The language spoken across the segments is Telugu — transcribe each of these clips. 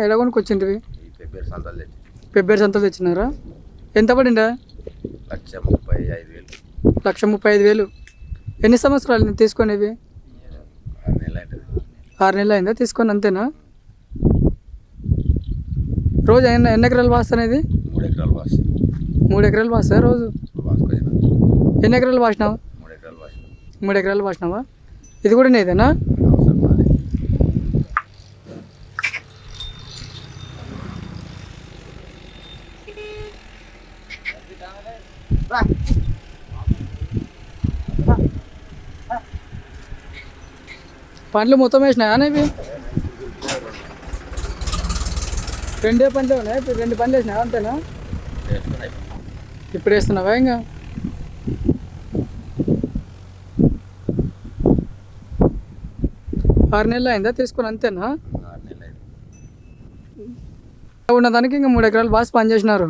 ఎడ కొనుక్కొచ్చింటివి? ఈ ఫిబ్రవరి సంతలు తెచ్చి ఫిబ్రవరి సంతలు తెచ్చినారా? ఎంత పడిందా? 1,35,000. 1,35,000. ఎన్ని సంవత్సరాలు నేను తీసుకునేవి? 6 నెలలు అవుతుంది. 6 నెలలు అయిందా తీసుకొని? అంతేనా? రోజు ఎన్ని ఎకరాలు వాస్తానేది? 3 ఎకరాలు వాసి 3 ఎకరాలు వాస్తా రోజు? వాసుకొచ్చిన ఎన్ని ఎకరాలు వాసినావు? 3 ఎకరాలు వాసిన 3 ఎకరాలు వాసినావా? ఇది కూడా నీదేనా? అవసరం నాది. పండ్లు మొత్తం వేసినాయా ఇవి? రెండే పండ్లు ఉన్నాయి. ఇప్పుడు 2 పండ్లు వేసినావా? అంతేనా? చేస్తున్నాయి. ఇప్పుడు వేస్తున్నావా? ఇంకా 6 నెలలు అయిందా తీసుకొని? అంతేనా? 6 నెలలు అయింది. ఉన్నదానికి ఇంకా 3 ఎకరాలు బాగా పని చేసినారు.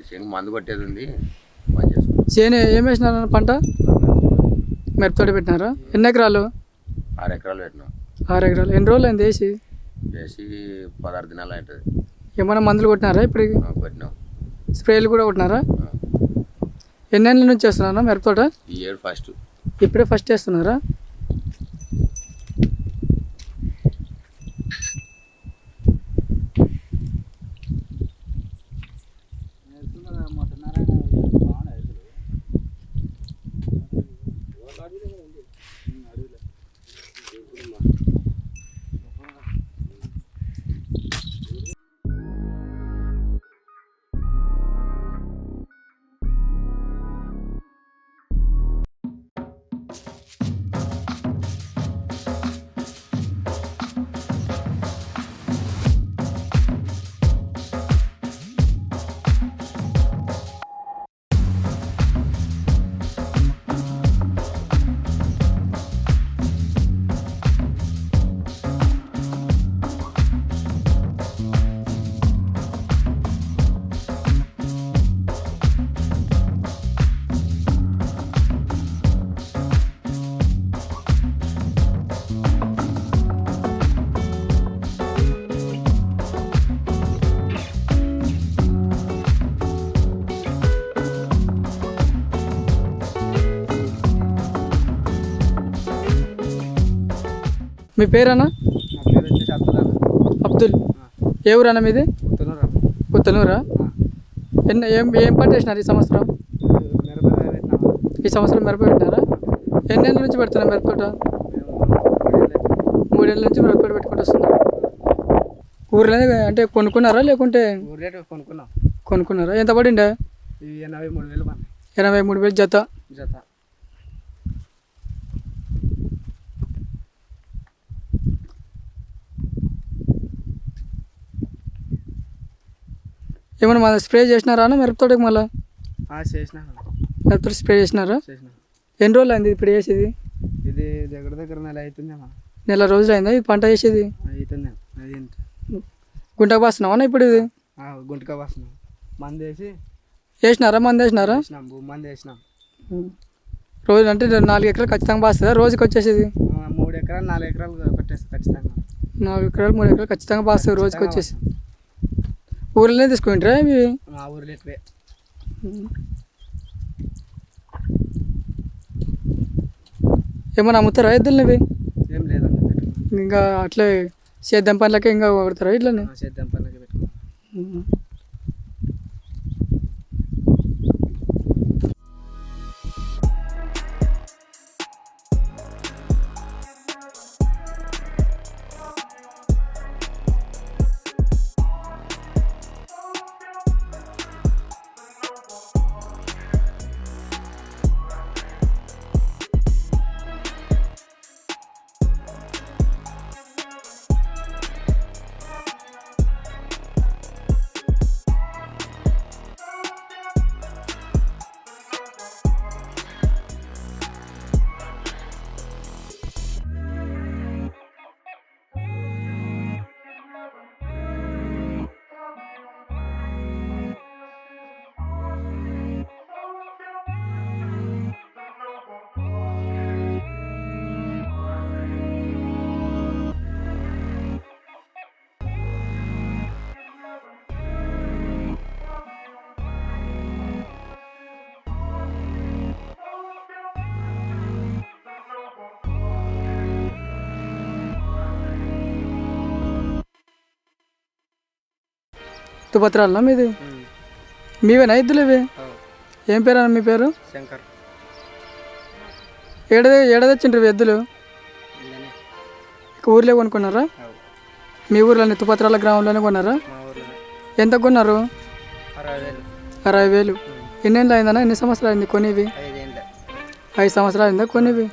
శని మందు కొట్టేది ఉంది, పని చేసుకో. చేను ఏం వేసినారు? పంట మిరపతోటి పెట్టినారా? ఎన్ని ఎకరాలు? 6 ఎకరాలు పెట్టినాం. 6 ఎకరాలు. ఎన్ని రోజులు అయింది వేసి? వేసి 16 దినాలు అవుతుంది. ఏమైనా మందులు కొట్టినారా ఇప్పుడు? కొట్టినాం. స్ప్రేలు కూడా కొట్టినారా? ఎన్ని నెలల నుంచి వేస్తున్నారా మిరపతోట? ఈ ఏడు ఫస్ట్. ఇప్పుడే ఫస్ట్ వేస్తున్నారా? మీ పేరన్నా? నా పేరు వచ్చేసి అబ్దుల్ అన్న. అబ్దుల్. ఏ ఊరన్నా మీది? పుత్తనూరు అన్న. పుత్తనూరా? ఏం పంట వేసినారు ఈ సంవత్సరం? మిరపకాయ పెట్టినాము. ఈ సంవత్సరం మిరప పెట్టినారా? ఎన్ని నెలల నుంచి పెడుతున్నా మిరపతోట? మేము 3 ఏళ్ళ నుంచి మిరపతోట పెట్టుకుంటూ వస్తున్నారు. ఊర్లోనే అంటే కొనుక్కున్నారా లేకుంటే? ఊర్లేట కొనుక్కున్నాం. కొనుక్కున్నారా? ఎంత పడిండే? ఇవి 83,000 పన్నాయి 83,000 జత. జత. ఏమన్నా మళ్ళీ స్ప్రే చేసినారా అన్న మిరపతోటకి? మళ్ళీ చేసినాను. మిరపతోట స్ప్రే చేసినారా? చేసినాను. ఎన్ని రోజులు అయింది ఇప్పుడు వేసేది? ఇది దగ్గర దగ్గర నెల అవుతుందేమో. నెల రోజులు అయిందా ఈ పంట వేసేది? అవుతుందేమో. అది గుంటకు బాస్తున్నావా ఇప్పుడు ఇది? గుంటక వస్తున్నాం. మందు వేసి వేసినారా? మంది వేసినారా? వేసినాం. మందు వేసినాం. రోజు అంటే 4 ఎకరాలు ఖచ్చితంగా బాస్తుందా రోజుకి వచ్చేసేది? 3 ఎకరాలు 4 ఎకరాలు పెట్టేస్తాం ఖచ్చితంగా. 4 ఎకరాలు 3 ఎకరాలు ఖచ్చితంగా బాస్తుంది రోజుకి వచ్చేసి. ఊర్లోనే తీసుకుంటారా ఇవి? మా ఊర్లో ఎక్కువే. ఏమన్నా అమ్ముతారా ఎద్దులని ఇవి? ఏం లేదన్న పెట్టుకున్నాం. ఇంకా అట్లే సేద్యం పనులకే ఇంకా కొడతారా ఇట్లనే? సేద్యం పనులకి పెట్టుకున్నాం. తుపత్రాలనా మీది? ఉమ్. మీవేనా ఎద్దులు ఇవి? అవు. ఏం పేరు అన్న మీ పేరు? శంకర్. ఏడ తెచ్చిండ్రు ఇవి ఎద్దులు? ఇల్లనే. ఇక ఊర్లో కొనుక్కున్నారా? అవు. మీ ఊర్లోనే తుపత్రాల గ్రామంలోనే కొన్నారా? మా ఊర్లోనే. ఎంత కొన్నారు? 60,000. 60,000. ఎన్నేళ్ళు అయిందన్నా? ఎన్ని సంవత్సరాలు అయింది కొనివి? 5 ఏండ్లే. 5 సంవత్సరాలు అయిందా కొనివి?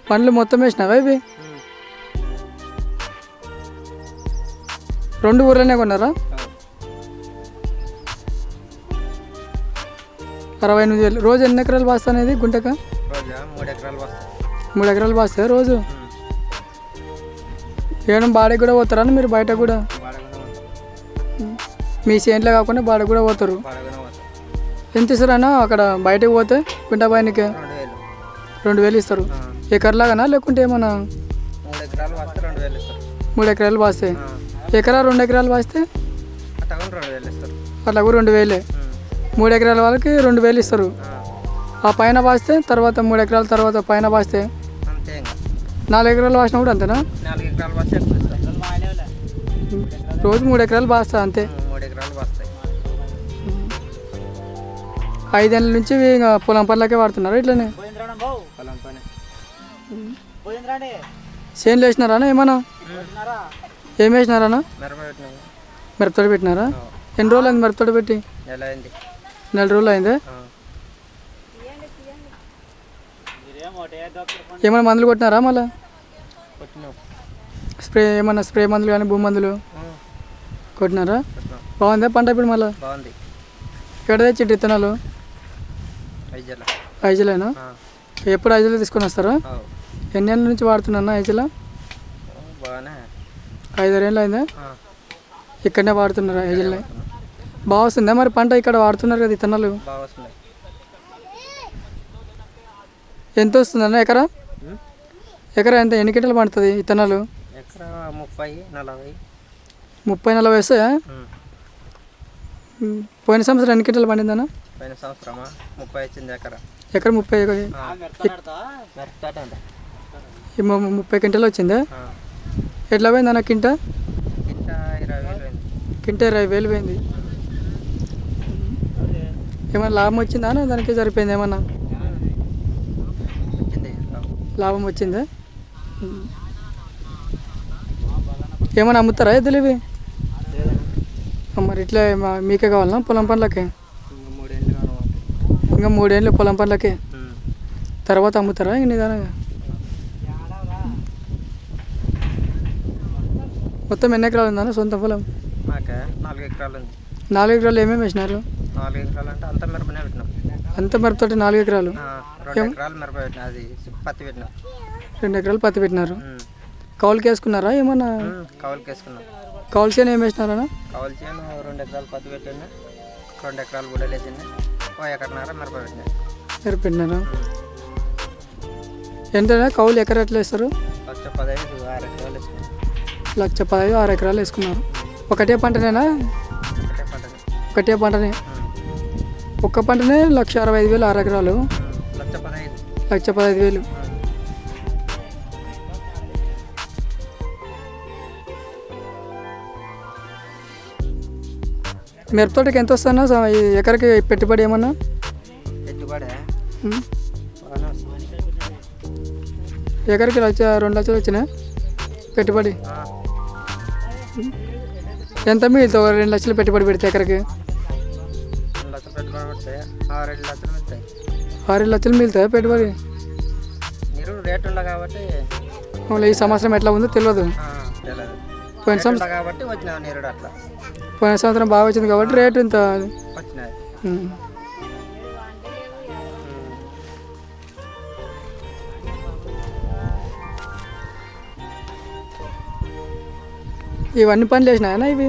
పండ్లు మొత్తం వేసినావా ఇవి? ఉమ్. 2 ఊర్లోనే కొన్నారా? అవు. 68,000. రోజు ఎన్ని ఎకరాలు బాస్తా అనేది గుంటక? రోజా 3 ఎకరాలు వస్తాయి. 3 ఎకరాలు బాస్తా రోజు? ఉమ్. ఏడం బాడకి కూడా పోతారా మీరు బయట కూడా? బాడగానే పోతాం. మీ చేనులో కాకుండా బాడకి కూడా పోతారు. బాడగానే పోతాం. ఎంత ఇస్తారన్నా అక్కడ బయటకు పోతే గుంట పైనకి? 2,000. 2,000 ఇస్తారు. ఆ. ఎకర్లాగానా లేకుంటే ఏమన్నా? 3 ఎకరాలు వస్తే 2,000 ఇస్తారు. 3 ఎకరాలు బాస్తే ఆ. ఎకరా 2 ఎకరాలు బాస్తే అట్టగా 2,000 ఇస్తారు. అట్లా కూడా 2,000. ఉమ్. 3 ఎకరాల వాళ్ళకి 2,000 ఇస్తారు. ఆ. ఆ పైన బాస్తే తర్వాత 3 ఎకరాల తర్వాత పైన బాస్తే అంతే ఇంకా 4 ఎకరాలు బాసినా కూడా అంతేనా? 4 ఎకరాలు వస్తే ఎక్కువ ఇస్తారు. రోజు 3 ఎకరాలు బాస్తా అంతే. 3 ఎకరాలు వస్తాయి. 5 ఏళ్ళ నుంచి ఇంకా పొలం పనులకే వాడుతున్నారు ఇట్లనే? పొలం పని. చేనులు వేసినారా ఏమన్నా? ఏం వేసినారా? మిరప పెట్టినాము. మిరపతోట పెట్టినారా? ఎన్ని రోజులు అయింది మిరపతోట పెట్టి? నెల అయింది. 4 రోజులు అయిందే. ఆ. ఏమైనా మందులు కొట్టినారా మళ్ళీ? కొట్టినాం. ఏమన్నా స్ప్రే మందులు కానీ భూమి మందులు ఆ. కొట్టినారా? కొట్టినాం. బాగుందా పంట ఇప్పుడు మళ్ళీ? బాగుంది. ఎక్కడ తెచ్చిండ్రు విత్తనాలు? ఐజల. ఐజలేనా? ఎప్పుడు ఐజలో తీసుకొని వస్తారా? ఎన్ని ఏళ్ళ నుంచి వాడుతున్నా ఐజలా? బాగానే. 5-6 ఏళ్ళు అయిందా? ఆ. ఇక్కడనే వాడుతున్నారా ఐజల్ని? బాగా వస్తుందా మరి పంట? ఇక్కడ వాడుతున్నారు కదా విత్తనాలు. బాగా వస్తున్నాయి. ఎంత వస్తుందన్న ఎకరా? ఎకరా ఎంత? ఎన్ని కింటలు పండుతుంది విత్తనాలు? ఎకరా 30-40. 30-40 వస్తాయా? పోయిన సంవత్సరం ఎన్ని కింటలు పండిందన్న? పోయిన సంవత్సరమా 30 వచ్చింది ఎకరా. ఎకరా 30? మిరపతోట అంట. 30 క్వింటాలు వచ్చిందా? ఆ. ఎట్లా పోయింది అన్న కింట? కింట 20,000 అయింది. కింట 20,000 పోయింది. ఏమైనా లాభం వచ్చిందా అన్న? దానికి సరిపోయింది ఏమన్నా? వచ్చింది. లాభం వచ్చిందా? ఏమైనా అమ్ముతారా ఎద్దులు ఇవి? మరి ఇట్లా మీకే కావాలన్నా పొలం పనులకి? 3 ఏళ్ళు కావాలి. ఇంకా 3 ఏళ్ళు పొలం పనులకి తర్వాత అమ్ముతారా ఇంక నిదానంగా? మొత్తం ఎన్ని ఎకరాలు ఉందన్న సొంత పొలం? మాకే 4 ఎకరాలు ఉంది. 4 ఎకరాలు ఏమేమి వేసినారు? 4 ఎకరాలు అంటే అంతా మిరపనే పెట్టినాం. అంత మిరపతోటి 4 ఎకరాలు? 2 ఎకరాలు మిరప పెట్టినా. అది పత్తి పెట్టినాం. 2 ఎకరాలు పత్తి పెట్టినారు. కౌలుకి వేసుకున్నారా ఏమన్నా? కౌలుకి వేసుకున్నాం. కౌలు చేను ఏం వేసినారన్నా? కౌలు చేయను 2 ఎకరాలు పత్తి పెట్టినా. 2 ఎకరాలు కూడా వేసింది. 1 ఎకరన్నర మిరప పెట్టినా. మిరప పెట్టినారా? ఎంతైనా కౌలు ఎకరా ఎట్లా వేస్తారు? 1,15,000 6 ఎకరాలు వేసుకున్నాం. 1,15,000 6 ఎకరాలు వేసుకున్నారు. ఒకటే పంటనేనా? ఒకటే పంటని. ఒకటే పంటనే. ఒక్క పంటనే 1,65,000 6 ఎకరాలు. 1,15,000. 1,15,000. మిరపతోటకి ఎంత వస్తుందా ఎకరకి పెట్టుబడి ఏమన్నా? పెట్టుబడే బాగానే వస్తుంది. ఎకరకి 2 లక్షలు వచ్చినాయి పెట్టుబడి. ఎంత మిగులుతావు 2 లక్షలు పెట్టుబడి పెడితే ఎకరకి? 2 లక్షలు పెట్టుబడి పెడితే 6-7 లక్షలు మిగులుతాయి. 6-7 లక్షలు మిగులుతాయా పెట్టుబడి? నీరు రేటు ఉండ కాబట్టి. ఈ సంవత్సరం ఎట్లా ఉందో తెలియదు. తెలియదు. పోయిన సంవత్సరం కాబట్టి వచ్చిన నీరుడు అట్లా. పోయిన సంవత్సరం బాగా వచ్చింది కాబట్టి రేటు ఇంత వచ్చినాయి. ఇవన్నీ పనులు వేసినాయనా ఇవి?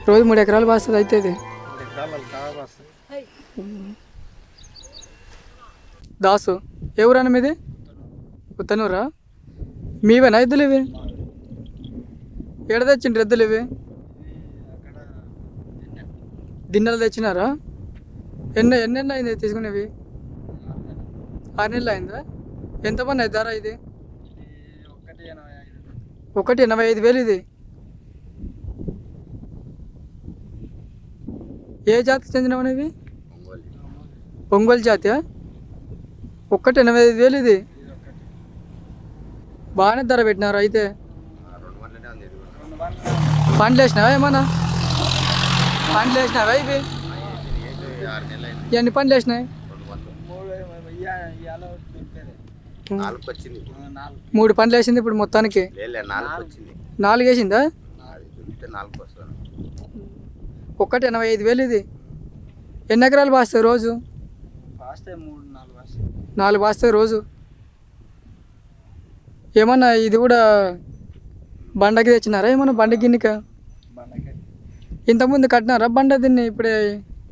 రోజు 3 ఎకరాలు బాస్తుంది అయితే ఇది. 3 ఎకరాలు కావాలి వస్తుంది. దాసు ఏ ఊరన్నా మీది? ఉత్తనూరా? మీవేనా ఎద్దులు ఇవి? ఏడ తెచ్చిండ్రు ఎద్దులు ఇవి? దిన్నెలు తెచ్చినారా? ఎన్ని అయింది తీసుకునేవి? 6 నెలలు అయిందా? ఎంత పని ధర ఇది? ఇది 1.85. 1.85,000 ఇది. ఏ జాతికి చెందినవి ఇవి? ఒంగోలు జాతి. 1.85,000 ఇది. బాగానే ధర పెట్టినారు అయితే. పండ్లు వేసినావా ఏమన్నా? పండ్లు వేసినావా ఇవి? ఎన్ని పండ్లు వేసినాయి? 3 పండ్లు వేసింది ఇప్పుడు మొత్తానికి. 4 వేసిందా? 1.85,000 ఇది. ఎన్ని ఎకరాలు పాస్తాయి రోజు? 4 పాస్తాయి రోజు. ఏమన్నా ఇది కూడా బండకి తెచ్చినారా ఏమన్నా? బండ గిన్నెక ఇంతకుముందు కట్టినారా బండ? దీన్ని ఇప్పుడే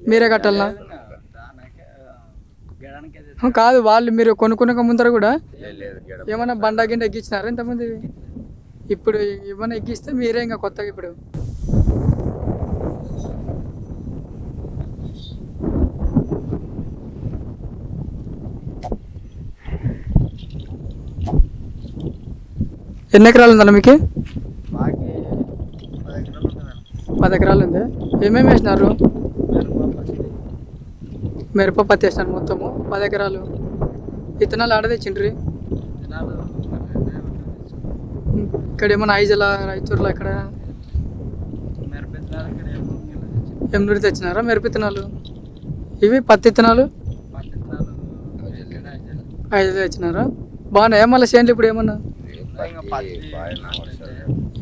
మీరే కట్టాలనా? కాదు, వాళ్ళు మీరు కొనుక్కున్న ముందర కూడా ఏమన్నా బండ గిన్నె ఎక్కించినారా ఇంతకుముందు? ఇప్పుడు ఏమన్నా ఎక్కిస్తే మీరే ఇంకా కొత్తగా ఇప్పుడు. ఎన్ని ఎకరాలు ఉందన్న మీకు? 10 ఎకరాలు ఉంది. ఏమేమి వేసినారు? మిరప పత్తి వేసినారు మొత్తము 10 ఎకరాలు. విత్తనాలు ఆడ తెచ్చిండ్రి? ఇక్కడ ఏమన్నా ఐజల రైతుర్లో ఇక్కడ ఎమ్నూరు తెచ్చినారా మిరప విత్తనాలు? ఇవి పత్తి విత్తనాలు 5 తెచ్చినారా? బాగున్నాయా మళ్ళీ చేనులు ఇప్పుడు ఏమన్నా?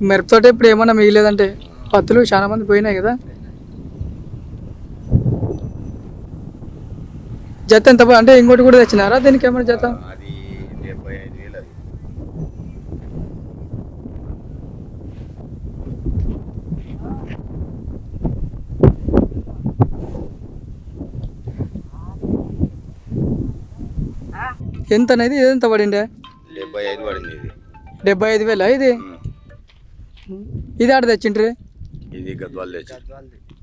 మిరపతోట ఇప్పుడు ఏమన్నా మిగిలేదంటే పత్తులు చాలా మంది పోయినాయి కదా. జత ఎంత అంటే ఇంకోటి కూడా తెచ్చినారా దీనికి ఏమన్నా జత? ఎంత అనేది ఎంత పడిండే? 75 పడింది. 75,000 ఇది. ఇది ఆడ తెచ్చిండ్రి? ఇది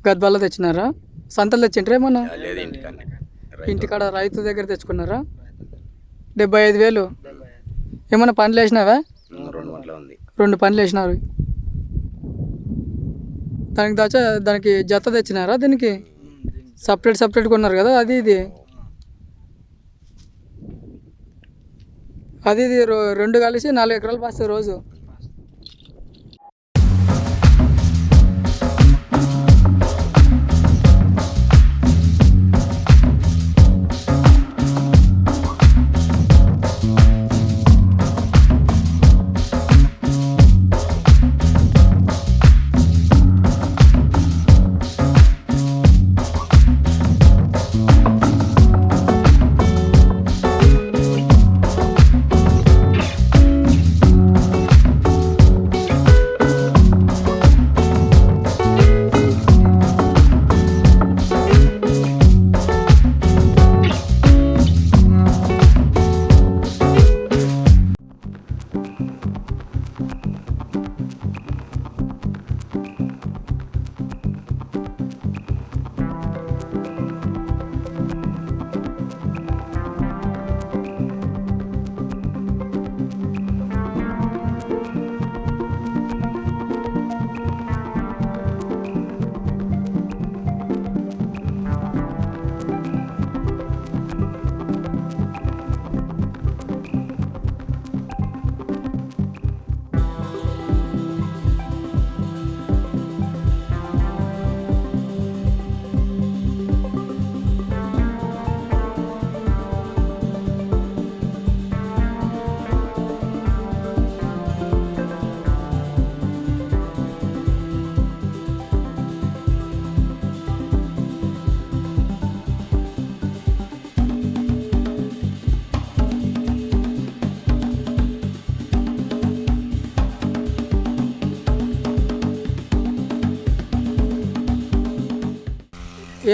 గద్వాల్లో తెచ్చినారా? సంతలు తెచ్చిండ్రే ఏమన్నా? ఇంటికాడ ఇంటికాడ రైతు దగ్గర తెచ్చుకున్నారా? 75,000. ఏమన్నా పనులు వేసినావా? 2 పనులు వేసినారు. దానికి జత తెచ్చినారా? దీనికి సపరేట్ కొన్నారు కదా అది ఇది. అది ఇది 2 కలిసి 4 ఎకరాలు పాస్తాయి రోజు.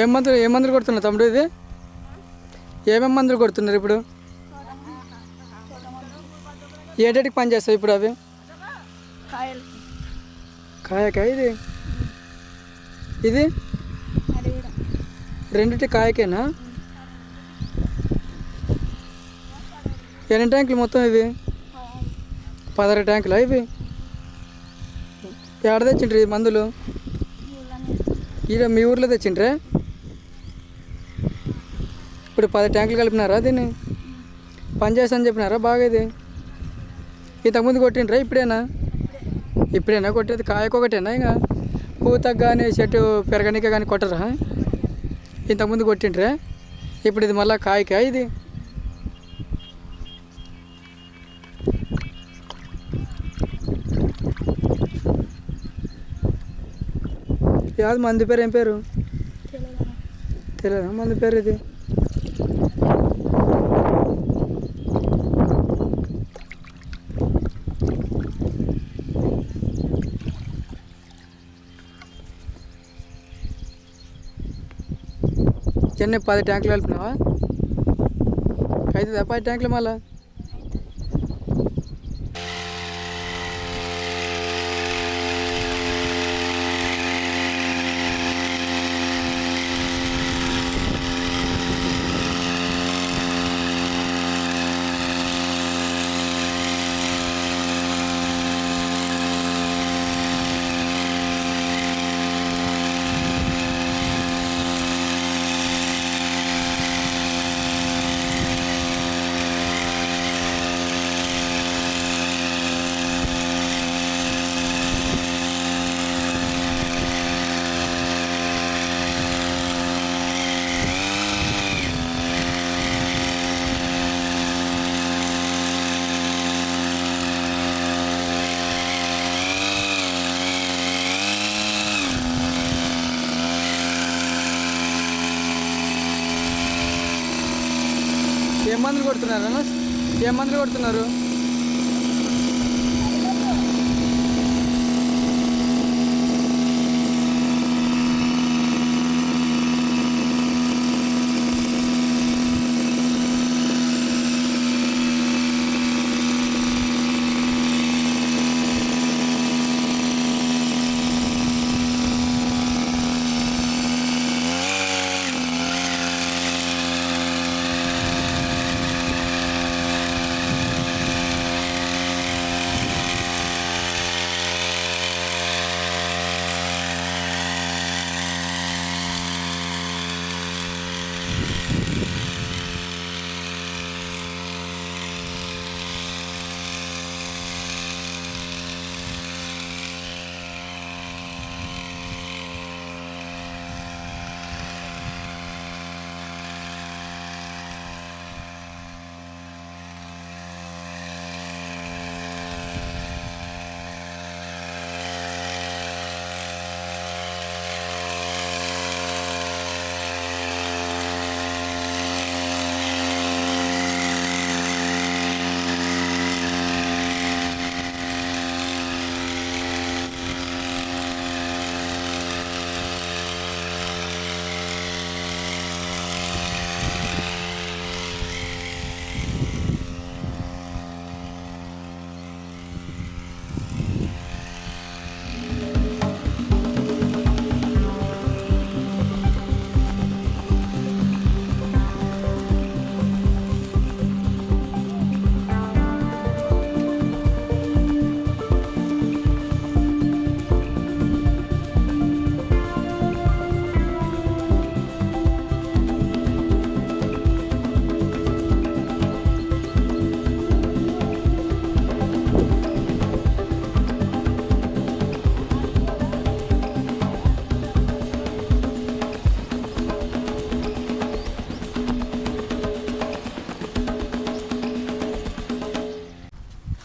ఏం మందులు కొడుతున్నారు తమ్ముడు? ఇది ఏమేమి మందులు కొడుతున్నారు ఇప్పుడు? ఏటేటికి పని చేస్తావు ఇప్పుడు అవి? కాయకా ఇది? ఇది రెండిటి కాయకేనా? ఎన్ని ట్యాంకులు మొత్తం ఇవి? 16 ట్యాంకులా ఇవి? ఎక్కడ తెచ్చిండ్రి మందులు? ఈడ మీ ఊర్లో తెచ్చిండ్రే? ఇప్పుడు 10 ట్యాంకులు కలిపినారా దీన్ని? పని చేస్తా చెప్పినారా బాగా? ఇది ఇంతకుముందు కొట్టిండ్రా? ఇప్పుడేనా కొట్టేది? కాయకొకటేనా? ఇంకా పూతకు కానీ చెట్టు పెరగనిక కానీ కొట్టరా? ఇంతకుముందు కొట్టిండ్రే? ఇప్పుడు ఇది మళ్ళీ కాయకా ఇది? యాది మంది పేరు? ఏం పేరు తెలియదా మంది పేరు? ఇది చెన్నై 10 ట్యాంకులు కలిపినావా? అవుతుందా 10 ట్యాంకులు మళ్ళా? ఏం మందులు కొడుతున్నారు అన్న? ఏం మందులు కొడుతున్నారు?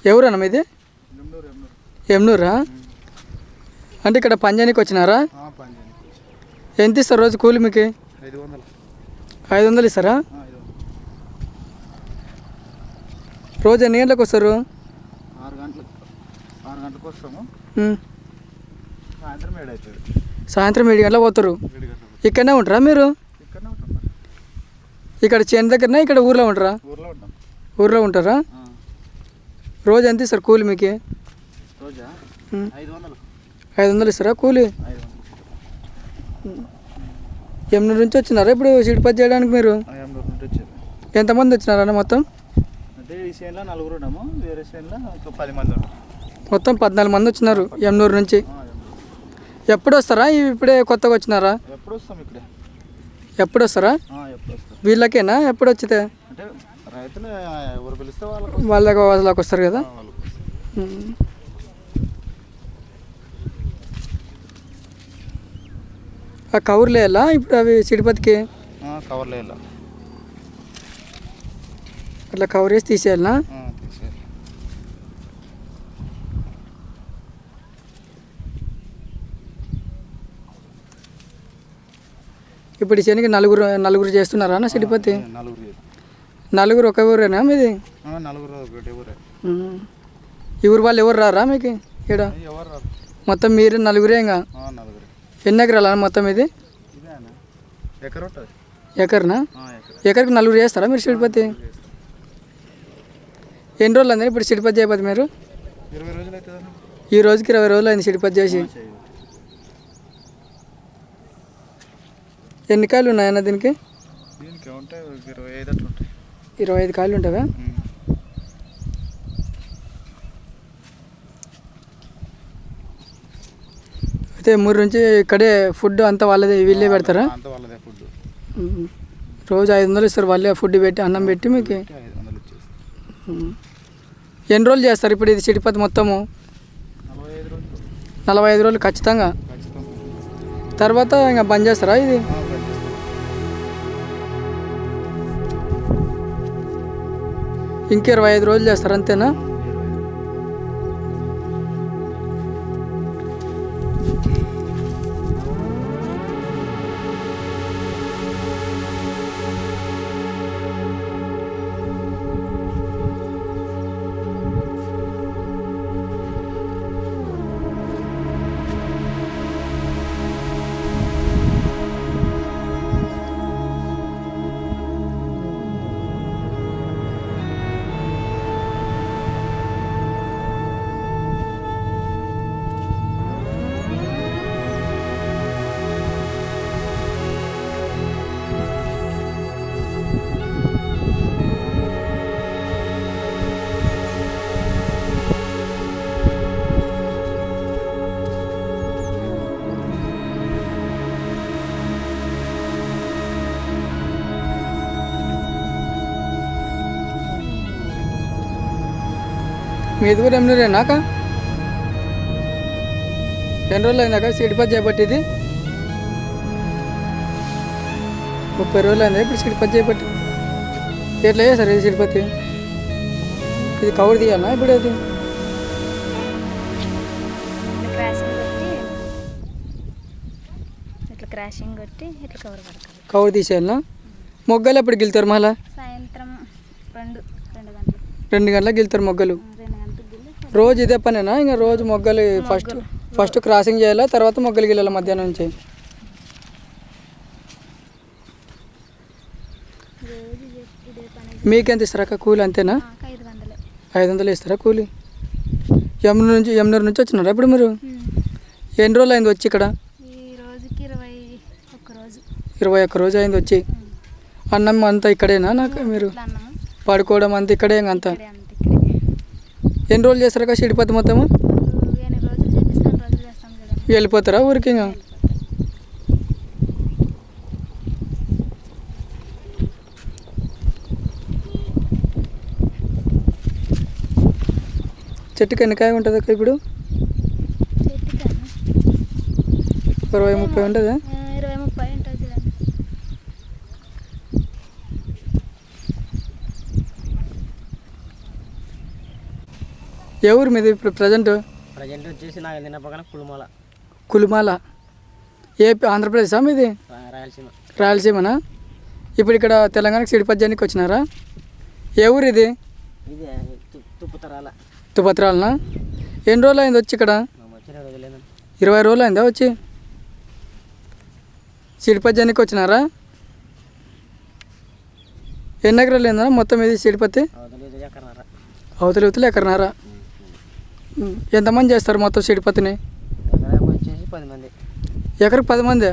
ఎవరన్నా మీది? ఎమ్నూరా? అంటే ఇక్కడ పంజానికి వచ్చినారా? ఎంత ఇస్తారు రోజు కూలి మీకు? 500 ఇస్తారా? రోజు ఎన్ని గంటలకు వస్తారు? 6 గంటలకు వస్తాము. సాయంత్రం 7 గంటలకు పోతారు. ఇక్కడనే ఉంటారా మీరు? ఇక్కడ చేను దగ్గరనే ఇక్కడ ఊర్లో ఉంటారా? ఊర్లో ఉంటారా? రోజు ఎంత ఇస్తారు కూలి మీకు? 500 ఇస్తారా కూలి? ఎమ్నూరు నుంచి వచ్చినారా ఇప్పుడు సిడిపతి చేయడానికి మీరు? ఎంతమంది వచ్చినారన్న మొత్తం? అంటే ఈ చేనులో 4 ఉన్నాము, వేరే చేనులో ఒక 10 మంది ఉన్నాం. మొత్తం 14 మంది వచ్చినారు ఎమ్నూరు నుంచి. ఎప్పుడు వస్తారా? ఇప్పుడే కొత్తగా వచ్చినారా? ఎప్పుడు వస్తాం ఇక్కడే? ఎప్పుడు వస్తారా? ఎప్పుడు వస్తాం వీళ్ళకేనా? ఎప్పుడు వచ్చితే అంటే రైతులు ఎవరు పిలిస్తే వాళ్ళకి వస్తారు కదా. వాళ్ళకి వస్తాం. ఆ కవర్లు వేయాలా ఇప్పుడు అవి సిడిపతికి? కవర్లో వెళ్ళాం. అట్లా కవర్ వేసి తీసేయాలనా? తీసేయాలి. ఇప్పుడు ఈ శనికి నలుగురు చేస్తున్నారా అన్న సిడిపతి? 4 చేస్తాం. నలుగురు ఒక ఊరేనా మీది? 4 ఒకటే ఊరే. ఈ ఊరు వాళ్ళు ఎవరు రారా మీకు ఇక్కడ? ఎవరు రాదు. మొత్తం మీరు నలుగురే ఇంకా? 4. ఎన్ని ఎకరాలా మొత్తం ఇది? ఇదేనా ఎకరం ఉంటుంది. ఎకరనా? ఎకరం. ఎకరికి 4 చేస్తారా మీరు సిడిపతి? ఎన్ని రోజులు అండి ఇప్పుడు సిడిపతి చేయబోతు మీరు? 20 రోజులు అవుతుందా? ఈ రోజుకి 20 రోజులు అయింది సిడిపతి చేసి. ఎన్ని కాయలు ఉన్నాయన్న దీనికి? దీనికి ఉంటాయి 25 అట్లా ఉంటాయి. 25 కాయలు ఉంటావా? అయితే 3 నుంచి ఇక్కడే ఫుడ్ అంతా వాళ్ళదే, వీళ్ళే పెడతారా? అంతా వాళ్ళదే ఫుడ్. రోజు 500 ఇస్తారు వాళ్ళే ఫుడ్ పెట్టి అన్నం పెట్టి మీకు. 500 ఇచ్చేస్తాం. ఎన్ని రోజులు చేస్తారు ఇప్పుడు ఇది సిడిపతి మొత్తము? 45 రోజులు. 45 రోజులు ఖచ్చితంగా. ఖచ్చితంగా. తర్వాత ఇంకా బంద్ చేస్తారా ఇది? ఇంక 25 రోజులు చేస్తారు అంతేనా? మీది కూడా ఎమ్నూరేనాక? ఎన్ని రోజులు అయిందాక సిడిపతి చేయబట్టి ఇది? 30 రోజులు అయిందా ఇప్పుడు సిడిపతి చేయబట్టి? ఎట్లా చేస్తారు ఇది సిడిపతి? ఇది కవర్ తీయాలా ఇప్పుడు? అది ఇట్లా క్రాషింగ్ కొట్టి ఇట్లా కవర్ పడతారు. కవర్ తీసేయాలా? మొగ్గలు ఎప్పుడు గిలుతారు మళ్ళా? సాయంత్రం 2 గంటలు. 2 గంటలకు గిలుతారు మొగ్గలు. 2 గంటలకు గిల్లి రోజు ఇదే పనేనా? ఇంకా రోజు మొగ్గలు ఫస్ట్ క్రాసింగ్ చేయాలా, తర్వాత మొగ్గలు గిల్లాలి మధ్యాహ్నం నుంచి? రోజు ఇదే పని. మీకెంత ఇస్తారా కూలి? అంతేనా? 500. 500 ఇస్తారా కూలి? యమునూరు నుంచి వచ్చినారా ఇప్పుడు మీరు? ఎన్ని రోజులు అయింది వచ్చి ఇక్కడ? ఈ రోజుకి 21 రోజు. 21 రోజు అయింది వచ్చి. అన్నం అంతా ఇక్కడేనా? నాకు మీరు అన్నము పడుకోవడం అంతా ఇక్కడే అంతా? ఇక్కడే అంత ఇక్కడే. ఎన్ని రోజులు చేస్తారా సిడిపతి మొత్తము? 8 రోజులు చేపిస్తాను, రోజులు చేస్తాం కదా. వెళ్ళిపోతారా ఊరికి? ఇంకా చెట్టుకి ఎన్ని కాయ ఉంటుంది అక్క ఇప్పుడు? చెట్టుకాను 20-30 ఉంటుందా? 20-30 ఉంటుంది చూడండి. ఏ ఊరు మీది ఇప్పుడు ప్రజెంట్ వచ్చేసి నాగలిన పక్కన కులుమాల, కులుమాల. ఆంధ్రప్రదేశా మీది? రాయలసీమ. రాయలసీమనా? ఇప్పుడు ఇక్కడ తెలంగాణకి సిడిపతి చేయడానికి వచ్చినారా? ఏ ఊరు ఇది? ఇది తుప్పుతరాల. తుపత్రాలనా? ఎన్ని రోజులు అయింది వచ్చి ఇక్కడ? వచ్చిన రోజులేనా? 20 రోజులు అయిందా వచ్చి? సిడిపతి చేయడానికి వచ్చినారా? ఎన్ని ఎకరాలు అయిందా మొత్తం ఇది సిడిపతి? అవతల యువతలు ఎకరన్నారా? ఎంతమంది చేస్తారు మొత్తం సిడిపతిని? వచ్చేసి 10 మంది. ఎకరికి 10 మంది?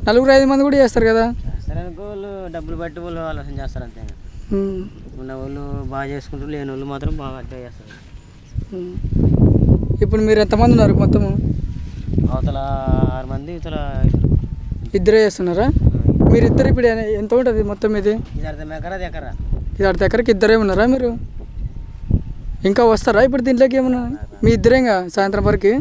4-5 మంది కూడా చేస్తారు కదా? చేస్తారనుకో, వాళ్ళు డబ్బులు బట్టి వాళ్ళు ఆలోచన చేస్తారు అంతే. ఉమ్. ఉన్న వాళ్ళు బాగా చేసుకుంటారు, లేని వాళ్ళు మాత్రం బాగా అడ్డా చేస్తారు. ఉమ్. ఇప్పుడు మీరు ఎంతమంది ఉన్నారు మొత్తము? అవతల 6 మంది, ఇవతల ఇద్దరే చేస్తున్నారా? మీరు ఇద్దరు ఇప్పుడు ఎంత ఉంటుంది మొత్తం ఇది? ఇది అర్థం ఎకరా, అది ఎకరా. ఇది అర్ధ ఎకరకి ఇద్దరే ఉన్నారా మీరు? ఇంకా వస్తారా ఇప్పుడు దీంట్లోకి ఏమన్నా? మీ ఇద్దరేగా సాయంత్రం వరకు?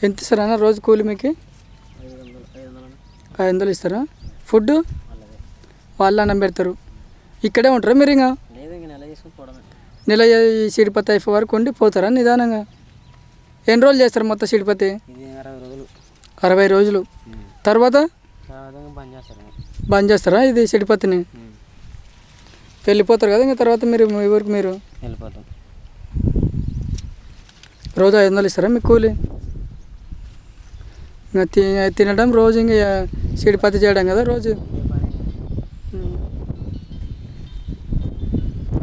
ఎంత ఇస్తారా అన్న రోజు కూలి మీకు? 500 ఇస్తారా? ఫుడ్ వాళ్ళు అన్నం పెడతారు. ఇక్కడే ఉంటారా మీరు? ఇంకా లేదు, ఇంక నెల చేసుకుని పోవడమే. నెల ఈ సిడిపత్తి అయిపోయే వరకు ఉండి పోతారా నిదానంగా? ఎన్ని రోజులు చేస్తారు మొత్తం సిడిపత్తి? ఇది 60 రోజులు. 60 రోజులు తర్వాత తర్వాత బంద్ చేస్తారు. బంద్ చేస్తారా ఇది సిడిపత్తిని? వెళ్ళిపోతారు కదా ఇంకా తర్వాత మీరు మీ ఊరికి మీరు వెళ్ళిపోతాం. రోజు 500 ఇస్తారా మీకు కూలి? ఇంకా తినడం రోజు ఇంకా సిడిపత్తి చేయడం కదా రోజు.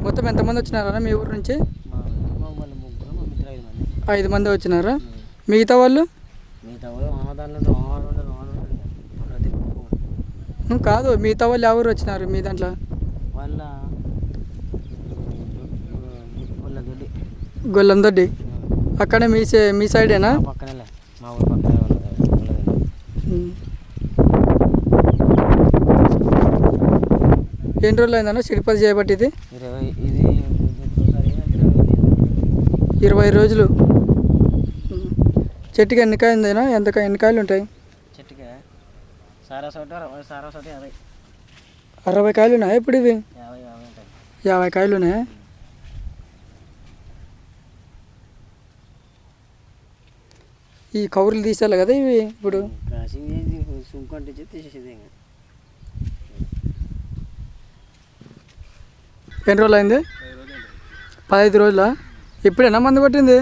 మొత్తం ఎంతమంది వచ్చినారా మీ ఊరు నుంచి? మళ్ళీ ముగ్గురు, మా మిత్రులు 5 మంది. 5 మంది వచ్చినారా? మిగతా వాళ్ళు మిగతా వాళ్ళు దాంట్లో కాదు, మిగతా వాళ్ళు ఎవరు వచ్చినారు మీ దాంట్లో? వాళ్ళ దొడ్డి గొల్లందొడ్డి అక్కడే మీ సైడేనా? పక్కనే, మా ఊరు పక్కనే వాళ్ళది. ఎన్ని రోజులు అయిందన్న సిడిపత్తి చేయబట్టి ఇది? 20 రోజులు. చెట్టుకి ఎన్ని కాయిందైనా ఎన్ని కాయలు ఉంటాయి? చెట్టుకి సారాసోటి 50. 60 కాయలు ఉన్నాయా ఇప్పుడు ఇవి? 50 ఉంటాయి. 50 కాయలు ఉన్నాయా? ఈ కవర్లు తీసేయాలి కదా ఇవి ఇప్పుడు? క్రాసింగ్ చేసి సుంకంటే తీసేసేది. ఇంకా ఎన్ని రోజులు అయింది? 15 రోజులా? ఇప్పుడేనా మందు కొట్టింది?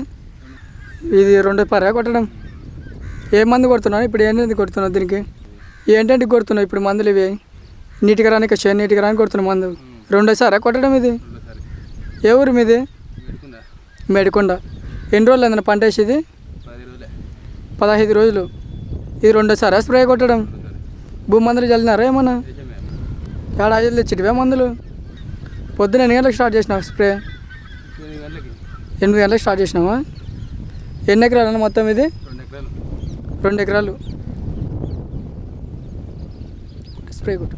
ఇది 2 పరా కొట్టడం? ఏ మందు కొడుతున్నావు ఇప్పుడు? ఏంటి కొడుతున్నావు దీనికి? ఏంటంటే కొడుతున్నావు ఇప్పుడు మందులు ఇవి? నీట్గా రానికి చేను నీట్గా రాని కొడుతున్నావు మందు. 2సారా కొట్టడం ఇది? ఏ ఊరు మీది? మేడికొండ. ఎన్ని రోజులు అయిందన్న పంట వేసి ఇది? 15 రోజులు. ఇది 2సారా స్ప్రే కొట్టడం? భూమందులు చల్లినారా ఏమన్నా? 5 తెచ్చిటివే మందులు? పొద్దున ఎన్ని గంటలకు స్టార్ట్ చేసినావు స్ప్రే? 8 గంటలకు స్టార్ట్ చేసినావా? ఎన్ని ఎకరాలు మొత్తం ఇది? 2 ఎకరాలు. స్ప్రే కొట్టు.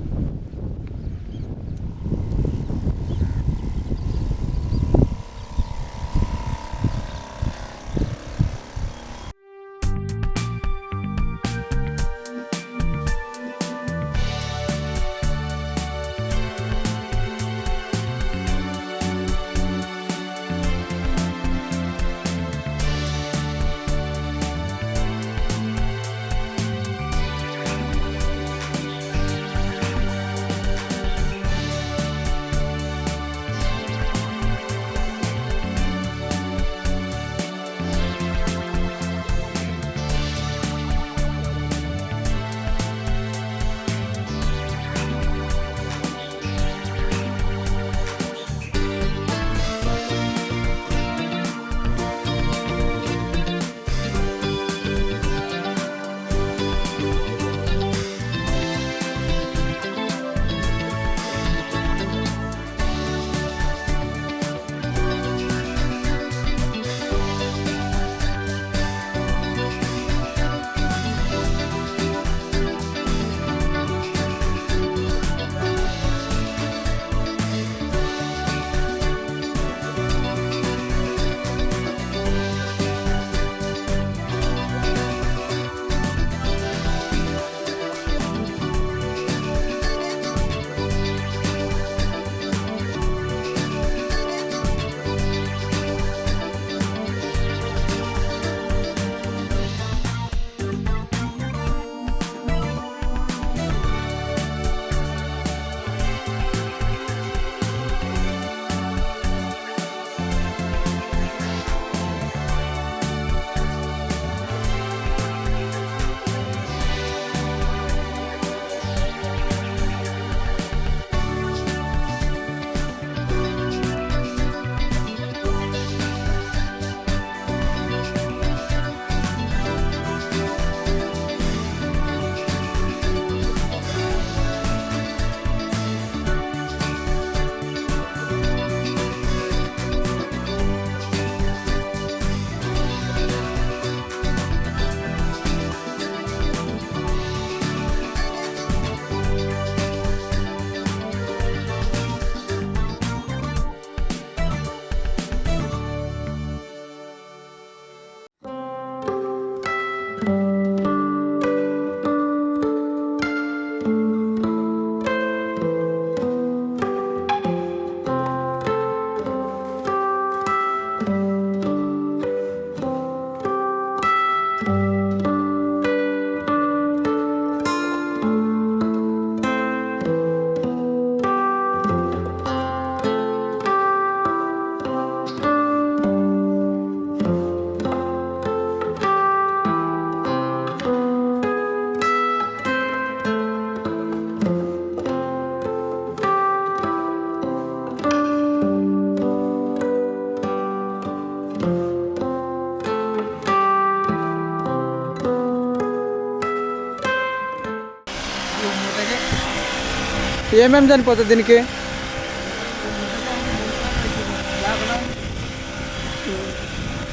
ఏమేమి చనిపోతుంది దీనికి?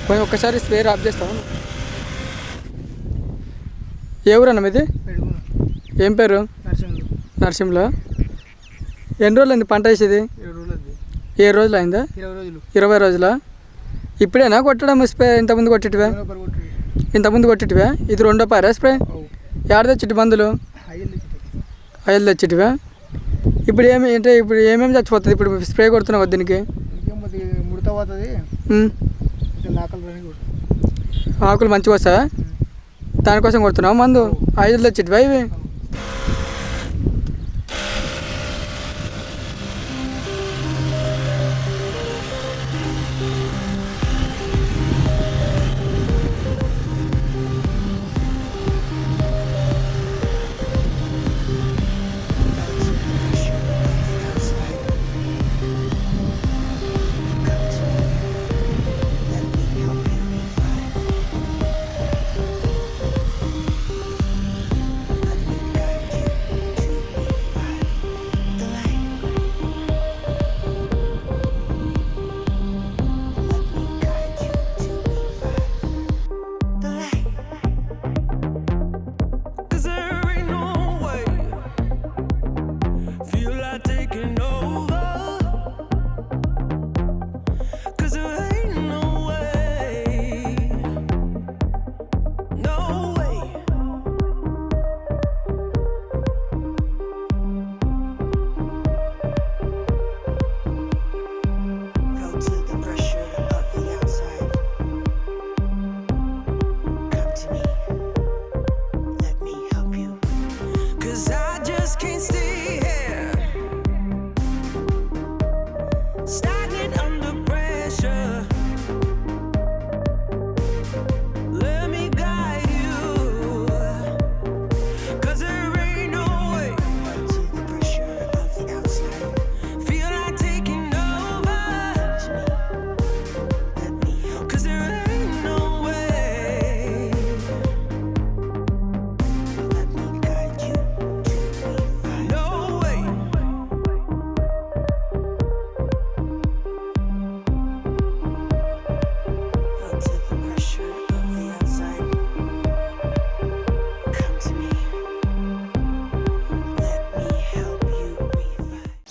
పోయి ఒక్కసారి స్ప్రేయర్ ఆఫ్ చేస్తావు. ఏ ఊరన్నా మీది? ఏం పేరు? నరసింహలో. ఎన్ని రోజులు అయింది పంట వేసేది? 7 రోజులు అయిందా? 20 రోజులా? ఇప్పుడేనా కొట్టడం స్ప్రే? ఇంతకుముందు కొట్టిటివా? ఇంతకుముందు కొట్టిటివా? ఇది రెండో పారా స్ప్రే? ఏడ తెచ్చిటి మందులు? 5 తెచ్చిటివా? ఇప్పుడు ఏమి అంటే ఇప్పుడు ఏమేమి చచ్చిపోతుంది ఇప్పుడు స్ప్రే కొడుతున్నావు దీనికి? ముడత పోతుంది, ఆకులు మంచిగా వస్తాయా? దానికోసం కొడుతున్నావు మందు? 5 తెచ్చిటివా ఇవి?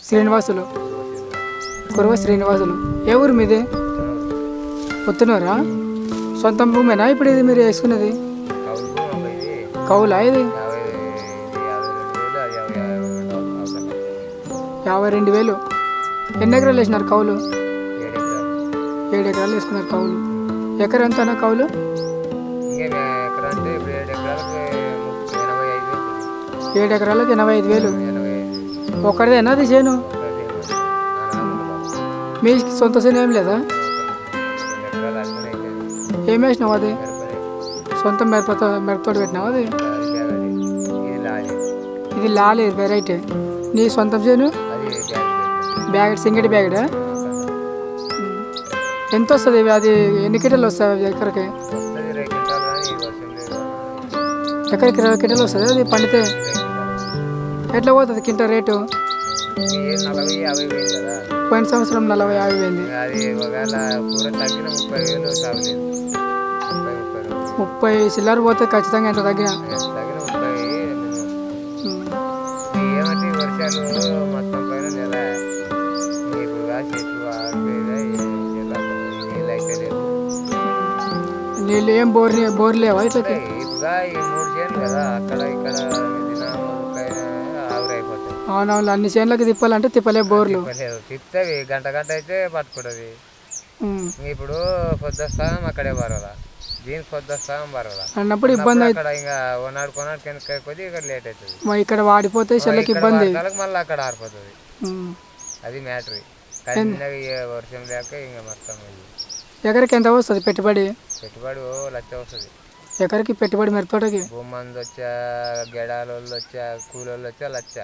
శ్రీనివాసులు, కురవ శ్రీనివాసులు. ఏ ఊరు మీది? పుత్తనూరా? సొంత భూమేనా ఇప్పుడు ఇది మీరు వేసుకున్నది? కౌలా ఇది? 52,000. ఎన్ని ఎకరాలు వేసినారు కౌలు? 7 ఎకరాలు వేసుకున్నారు కౌలు. ఎకరం ఎంతనా కౌలు? 7 ఎకరాలకు 85,000. ఒక్కడిదేనా అది చేను? మీ సొంత చేను ఏం లేదా? ఏం వేసినావు అది? సొంత మిరపతోటి పెట్టినావు అది? ఇది లాలేదు వెరైటీ. నీ సొంత చేను బ్యాగెట్, సింగటి బ్యాగెడా? ఎంత వస్తుంది అది? ఎన్ని కింటాలు వస్తాయి ఎకరకి? ఎకరికి 20 కింటాలు వస్తుంది అది పండితే. ఎట్లా పోతుంది కింటా రేటు? పోయిన సంవత్సరం 40-50 పోయింది. 30 చిల్లర పోతే ఖచ్చితంగా ఎంత తగ్గిన? నీళ్ళు ఏం బోర్ లేవా ఇట్లకి? అవునవును, అన్ని చేనులకి తిప్పాలంటే తిప్పలే బోర్లు. తిప్పుతావి గంట అయితే పట్టుకుంటుంది. ఇప్పుడు పొద్దుస్తాం అక్కడే పర్వాలా. దీనికి కొద్ది వస్తాం బరదా అన్నప్పుడు ఇబ్బంది అవుతుంది. అక్కడ ఇంకా కొన్నాడు కింద కొద్ది ఇక్కడ లేట్ అవుతుంది. మరి ఇక్కడ వాడిపోతే చెల్లకి ఇబ్బంది. మళ్ళీ అక్కడ ఆరిపోతుంది. ఉమ్. అది మ్యాటర్. కానీ వర్షం లేక ఇంకా మొత్తం ఎకరికి ఎంత వస్తుంది పెట్టుబడి? పెట్టుబడి 1 లక్ష వస్తుంది ఎకరికి పెట్టుబడి మిరపతోటకి. భూమంది వచ్చా, గెడాల వాళ్ళు వచ్చా, కూలోళ్ళు వచ్చా 1 లక్ష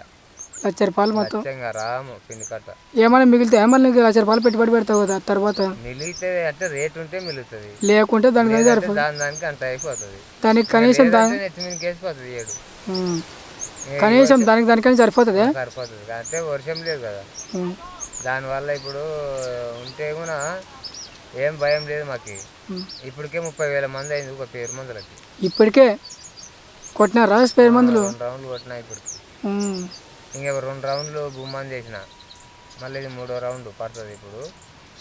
రూపాయలు మొత్తం. లక్ష ఇంకా రాము పిండి కట్ట. ఏమైనా మిగిలితే ఏమన్నా నీకు 1 లక్ష రూపాయలు పెట్టుబడి పెడతావు కదా తర్వాత. మిగిలితే అంటే రేట్ ఉంటే మిగులుతుంది, లేకుంటే దానికి అయితే సరిపోతుంది. దానికి అంత అయిపోతుంది. దానికి కనీసం నెత్తిమీదకి వేసిపోతుంది 7. కనీసం దానికని సరిపోతుంది. సరిపోతుంది అంటే వర్షం లేదు కదా, దానివల్ల ఇప్పుడు ఉంటే కూడా ఏం భయం లేదు మాకు. ఇప్పటికే 30,000 మంది అయింది ఒక పేరు మందులకి. ఇప్పటికే కొట్టినారా స్ప్రే మందులు? 2 రౌండ్లు కొట్టినా ఇప్పటికి. ఇంకా 2 రౌండ్లు భూమాన్ చేసిన, మళ్ళీ ఇది 3వ రౌండ్ పడుతుంది. ఇప్పుడు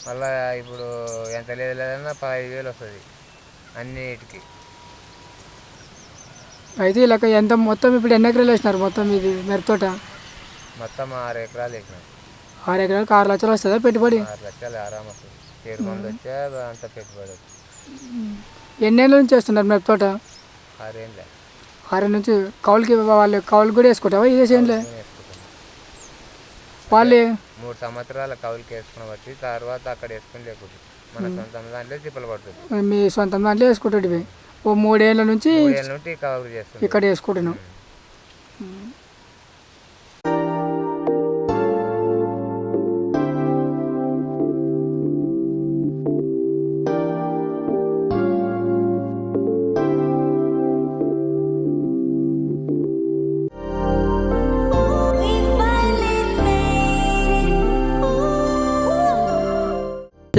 మళ్ళీ ఇప్పుడు ఎంత లేదన్నా 15,000 వస్తుంది అన్నిటికి. అయితే ఇలా ఎంత మొత్తం ఇప్పుడు ఎన్ని ఎకరాలు వేసినారు మొత్తం ఇది మిరపతోట? మొత్తం 6 ఎకరాలు వేసినాం. 6 ఎకరాలకు 6 లక్షలు వస్తుందా పెట్టుబడి? 6 లక్షలు ఆరామ్ వస్తుంది. పేరు మంది వచ్చా అంత పెట్టుబడి. ఎన్నేళ్ళ నుంచి వేస్తున్నారు మిరపతోట? 6 ఏళ్ళే. 6 నుంచి కౌలుకి వాళ్ళు కౌలు కూడా వేసుకుంటావా ఇదే చేనులే? వాళ్ళు 3 సంవత్సరాల కౌలుకి వేసుకున్న బట్టి తర్వాత అక్కడ వేసుకుని లేకుండా మన సొంత దాంట్లో తిప్పలు పడుతుంది. మీ సొంత దాంట్లో వేసుకుంటాడు. ఓ 3 ఏళ్ళ నుంచి కవర్ చేస్తుంది ఇక్కడ వేసుకుంటున్నాం.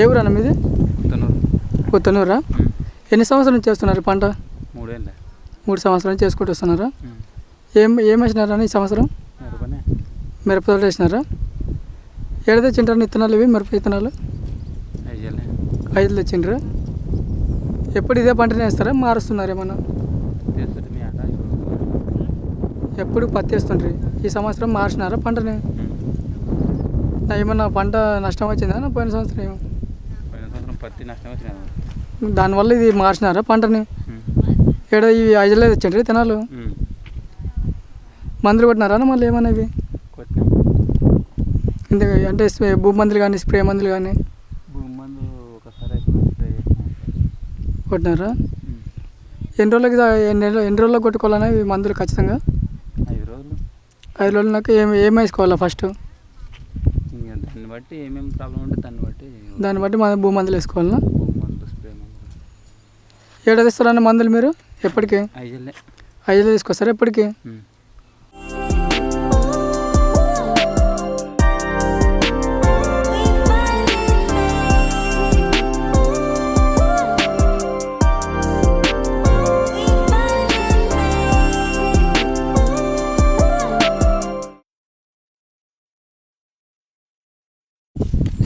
ఏ ఊరన్నా మీది? పుత్తనూరా? ఎన్ని సంవత్సరాల నుంచి చేస్తున్నారు పంట? 3 ఏళ్ళే. 3 సంవత్సరాల నుంచి చేసుకుంటూ వస్తున్నారా? ఏం వేసినారా ఈ సంవత్సరం? మిరపతోట వేసినారా? ఏడ తెచ్చింటారు విత్తనాలు? ఇవి మిరప విత్తనాలు 5 తెచ్చిండ్రా? ఎప్పుడు ఇదే పంటనే వేస్తారా మారుస్తున్నారు ఏమన్నా? ఎప్పుడు పత్తి వేస్తుండ్రి, ఈ సంవత్సరం మార్చినారా పంటని? ఏమన్నా పంట నష్టం వచ్చిందా పోయిన సంవత్సరం? పత్తి నష్టం వచ్చిన దానివల్ల ఇది మార్చినారా పంటని? ఏడ ఇవి 5 తెచ్చండి విత్తనాలు. మందులు కొట్టినారా మళ్ళీ ఏమన్నా? ఇవి అంటే భూమి మందులు కానీ స్ప్రే మందులు కానీ కొట్టినారా? ఎన్ని రోజులకు కొట్టుకోవాలన్నా ఇవి మందులు ఖచ్చితంగా? 5 రోజులు నాకు ఏం వేసుకోవాలా ఫస్ట్? దాన్ని బట్టి ఏమేమి ప్రాబ్లం ఉంటే దాన్ని బట్టి మన భూమి మందులు వేసుకోవాలన్నా? స్ప్రే మందులు ఏడ తెస్తారన్న మందులు మీరు ఎప్పటికీ? 5 తీసుకొస్తారా ఎప్పటికీ?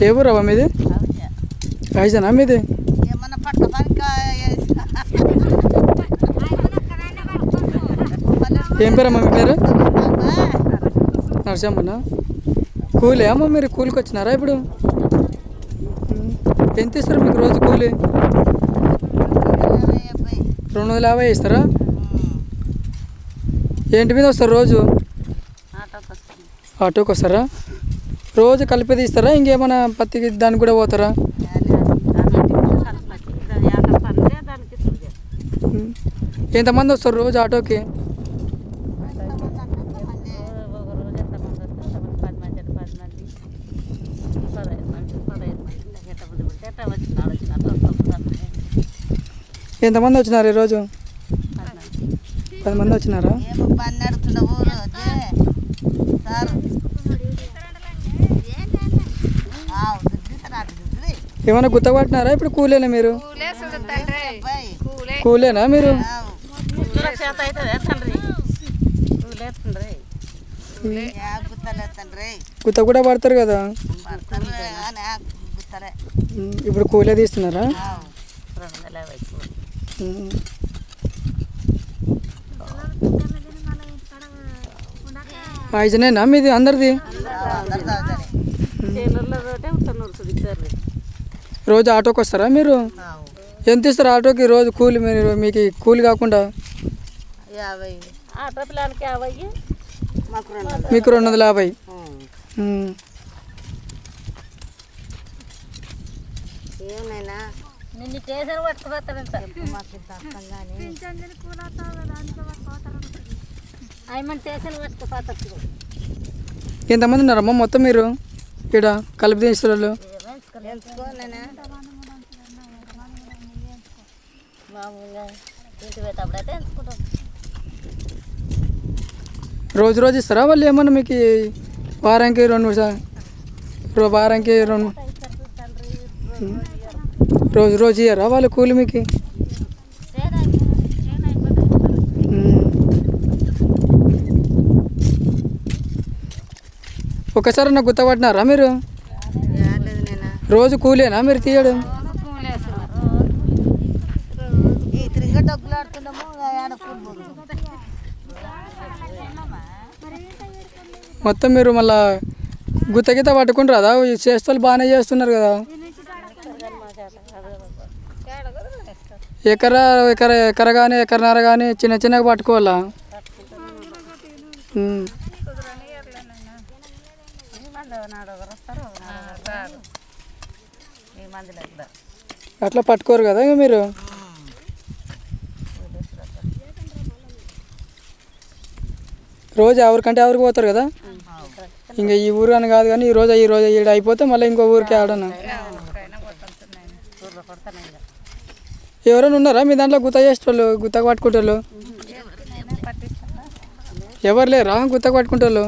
ఏ ఊరవా మీది? ఐజనా మీది? ఏం పేరమ్మా మీ పేరు? నరసమ్మనా? కూలీ అమ్మ మీరు కూలికి వచ్చినారా ఇప్పుడు? ఎంత ఇస్తారు మీకు రోజు కూలీ? 250 ఇస్తారా? ఏంటి మీద వస్తారు రోజు? ఆటోకి వస్తారా? రోజు కలిపి తీస్తారా ఇంకేమైనా పత్తికి దానికి కూడా పోతారా? ఎంతమంది వస్తారు రోజు ఆటోకి? ఎంతమంది వచ్చినారు ఈరోజు? 10 మంది వచ్చినారా? ఏమైనా గుత్తపట్టినారా ఇప్పుడు? కూలేనా మీరు? కూలేనా మీరు? గుత్త కూడా పడతారు కదా, ఇప్పుడు కూలే తీస్తున్నారా? ఐజనేనా మీది అందరిది? రోజు ఆటోకి వస్తారా మీరు? ఎంత ఇస్తారు ఆటోకి రోజు కూలి మీరు మీకు ఈ కూలి కాకుండా 50 ఆటో పిల్లలకి 50 మాకు 200. మీకు 250. ఏమైనా నిన్ను చేసిన పట్టుకుపోతాడంట మాకు ఇంత అర్థం కానీ అవి మన చేసిన పట్టుకుపోతాడు. ఎంతమంది ఉన్నారమ్మా మొత్తం మీరు ఇక్కడ కలిపి తీసుకోవాలి? ఎంచుకోలేనా మామూలుగా ఇంటి పోయేటప్పుడైతే ఎంచుకుంటాం. రోజు రోజు ఇస్తారా వాళ్ళు ఏమన్నా మీకు వారానికి 2 వారానికి 2 రోజు రోజు ఇయ్యరా వాళ్ళు కూలి మీకు? ఒకసారి నాకు గుర్తుపట్టినారా మీరు? రోజు కూలేనా మీరు తీయడం? డబ్బులు ఆడుతున్నాము మొత్తం మీరు మళ్ళా గుత్త పట్టుకుని రాదా? ఈ చేష్టలు బాగానే చేస్తున్నారు కదా. ఎకర కానీ ఎకరన్నర కానీ చిన్నగా పట్టుకోవాలా? అట్లా పట్టుకోరు కదా ఇక మీరు. రోజు ఎవరికంటే ఎవరికి పోతారు కదా. ఇంకా ఈ ఊరు అని కాదు కానీ ఈ రోజు ఈడ అయిపోతే మళ్ళీ ఇంకో ఊరికి ఆడను. ఎవరైనా ఉన్నారా మీ దాంట్లో గుత్త చేసేటోళ్ళు, గుత్త పట్టుకుంటోళ్ళు? ఎవరు లేరా గుత్త పట్టుకుంటోళ్ళు?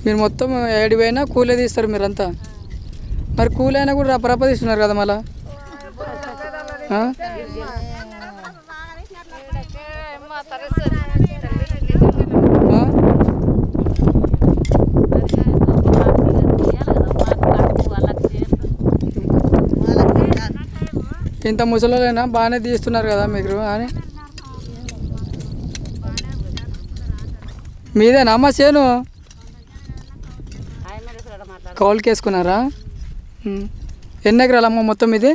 మీరు మొత్తం ఏడు పోయినా కూలే తీస్తారు మీరంతా. మరి కూలి అయినా కూడా రప్ప తీస్తున్నారు కదా మళ్ళా. ఇంత ముసలోళ్ళైనా బాగానే తీస్తున్నారు కదా మీకు అని. మీదేనా అమ్మ చేను? కౌలుకి వేసుకున్నారా? ఎన్ని ఎకరాలు అమ్మ మొత్తం ఇది?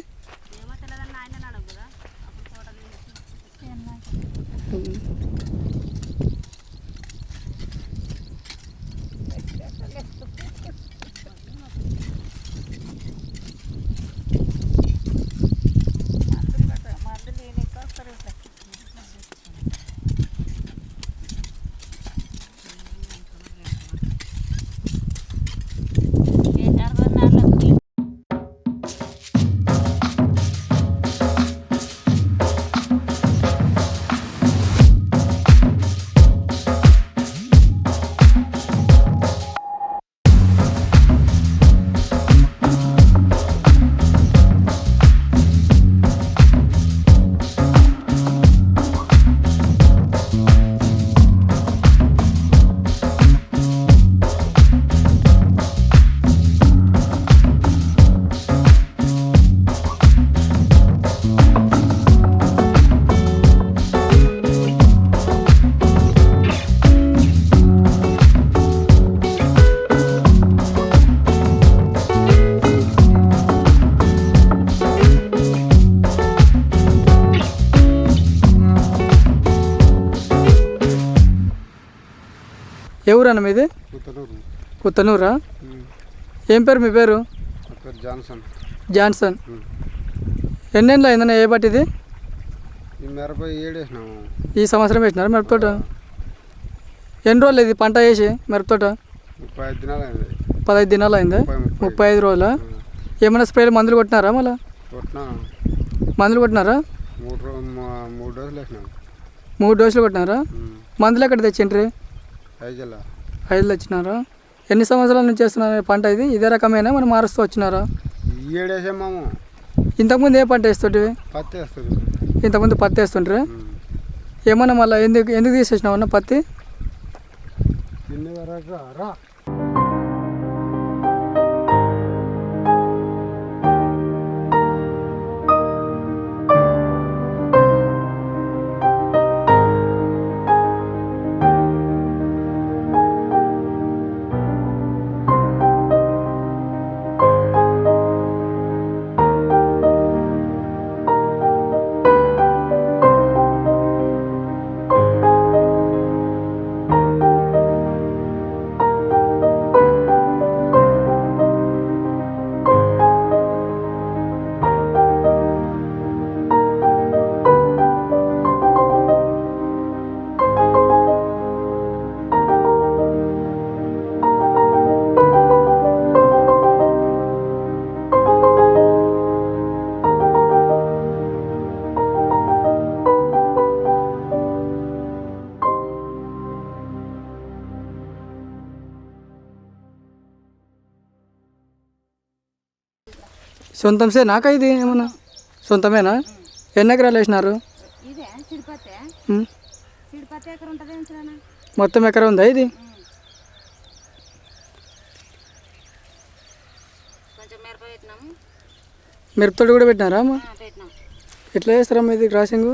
ఎవరన్నా మీది? పుత్తనూరా? ఏం పేరు మీ పేరు? జాన్సన్. ఎన్నేళ్ళు అయిందన్న ఏ బట్టి ఇది? ఈ సంవత్సరం వేసినారు మిరపతోట? ఎన్ని రోజులు ఇది పంట వేసి మిరపతోట? 15 దినాలు అయిందా? 35 రోజులా? ఏమైనా స్ప్రేలు మందులు కొట్టినారా? మళ్ళీ మందులు కొట్టినారా? 3 డోసులు కొట్టినారా? మందులు ఎక్కడ తెచ్చిండ్రి? 5 తెచ్చినారా? ఎన్ని సంవత్సరాల నుంచి చేస్తున్నారు పంట ఇది? ఇదే రకమైన మనం మారుస్తూ వచ్చినారా? ఇంతకుముందు ఏ పంట వేస్తుంటివి? ఇంతకుముందు పత్తి వేస్తుంటారా? ఏమన్నా మళ్ళీ ఎందుకు తీసేసినావు అన్న పత్తి? సొంతం సే నాకా ఇది ఏమన్నా సొంతమేనా? ఎన్ని ఎకరాలు వేసినారు? ఇదే సిడిపత్తే ఉమ్. సిడిపత్తే ఎక్కడ ఉంటుంది ఏంచరానా? మొత్తం ఎకరా ఉందా ఇది? కొంచెం మిరప పెట్టినాము, మిరపతోటి కూడా పెట్టినారా అమ్మ? పెట్టినాం. ఎట్లా చేస్తారమ్మా ఇది క్రాసింగ్?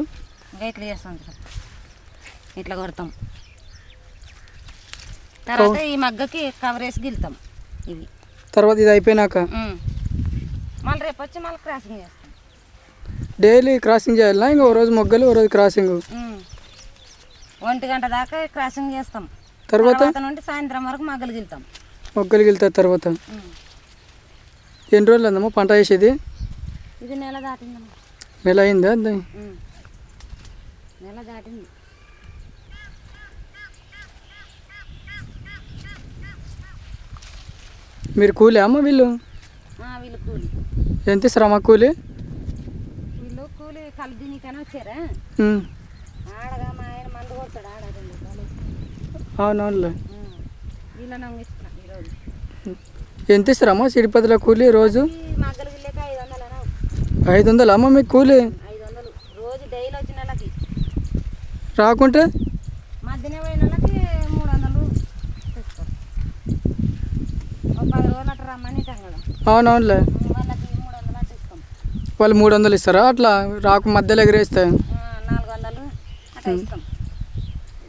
ఇంకా ఇట్లా చేస్తాం సార్, ఇట్లా కొడతాం. తర్వాత ఈ మగ్గకి కవర్ వేసి గిలుతాం ఇవి. తర్వాత ఇది అయిపోయినాక మళ్ళీ రేపు వచ్చి మళ్ళీ క్రాసింగ్ చేస్తాం. డైలీ క్రాసింగ్ చేయాలా? ఇంకా ఓ రోజు మొగ్గలు ఓ రోజు క్రాసింగ్? 1 గంట దాకా క్రాసింగ్ చేస్తాం. తర్వాత నుండి సాయంత్రం వరకు మగ్గలు గిలుతాం. మొగ్గలు గిలుతారు. తర్వాత ఎన్ని రోజులు అందమ్మా పంట వేసేది? ఇది నెల దాటిందమ్మా. నెల అయిందా? అది నెల దాటింది. మీరు కూలి అమ్మ వీళ్ళు? వీళ్ళు కూలి. ఎంత ఇస్తారమ్మా కూలి? వీళ్ళు కూలి కలిసి దీనికైనా వచ్చారా? ఉమ్. ఆడగా మా ఆయన మందు కొడతాడు. ఆడ 2 రూపాయలు. అవునవునులే. వీళ్ళని అంగిస్తున్నాం ఈరోజు. ఎంత ఇస్తారమ్మా సిడిపతిలో కూలి రోజు? ఈ మగ్గలు గిల్లేక 500 500 అమ్మ మీకు కూలి? 500 రోజు డైలీ వచ్చిన వాళ్ళకి. రాకుంటే మధ్యనే పోయిన వాళ్ళకి 300 తెస్తారు. ఒక 10 రోజులు అట్లా రమ్మని ఇస్తాం కదా, అవునవునులే. వాళ్ళకి 300 అట్లా ఇస్తాం. వాళ్ళు 300 ఇస్తారా? అట్లా రాకు మధ్యలో ఎగరేస్తే 400 అట్లా ఇస్తాం.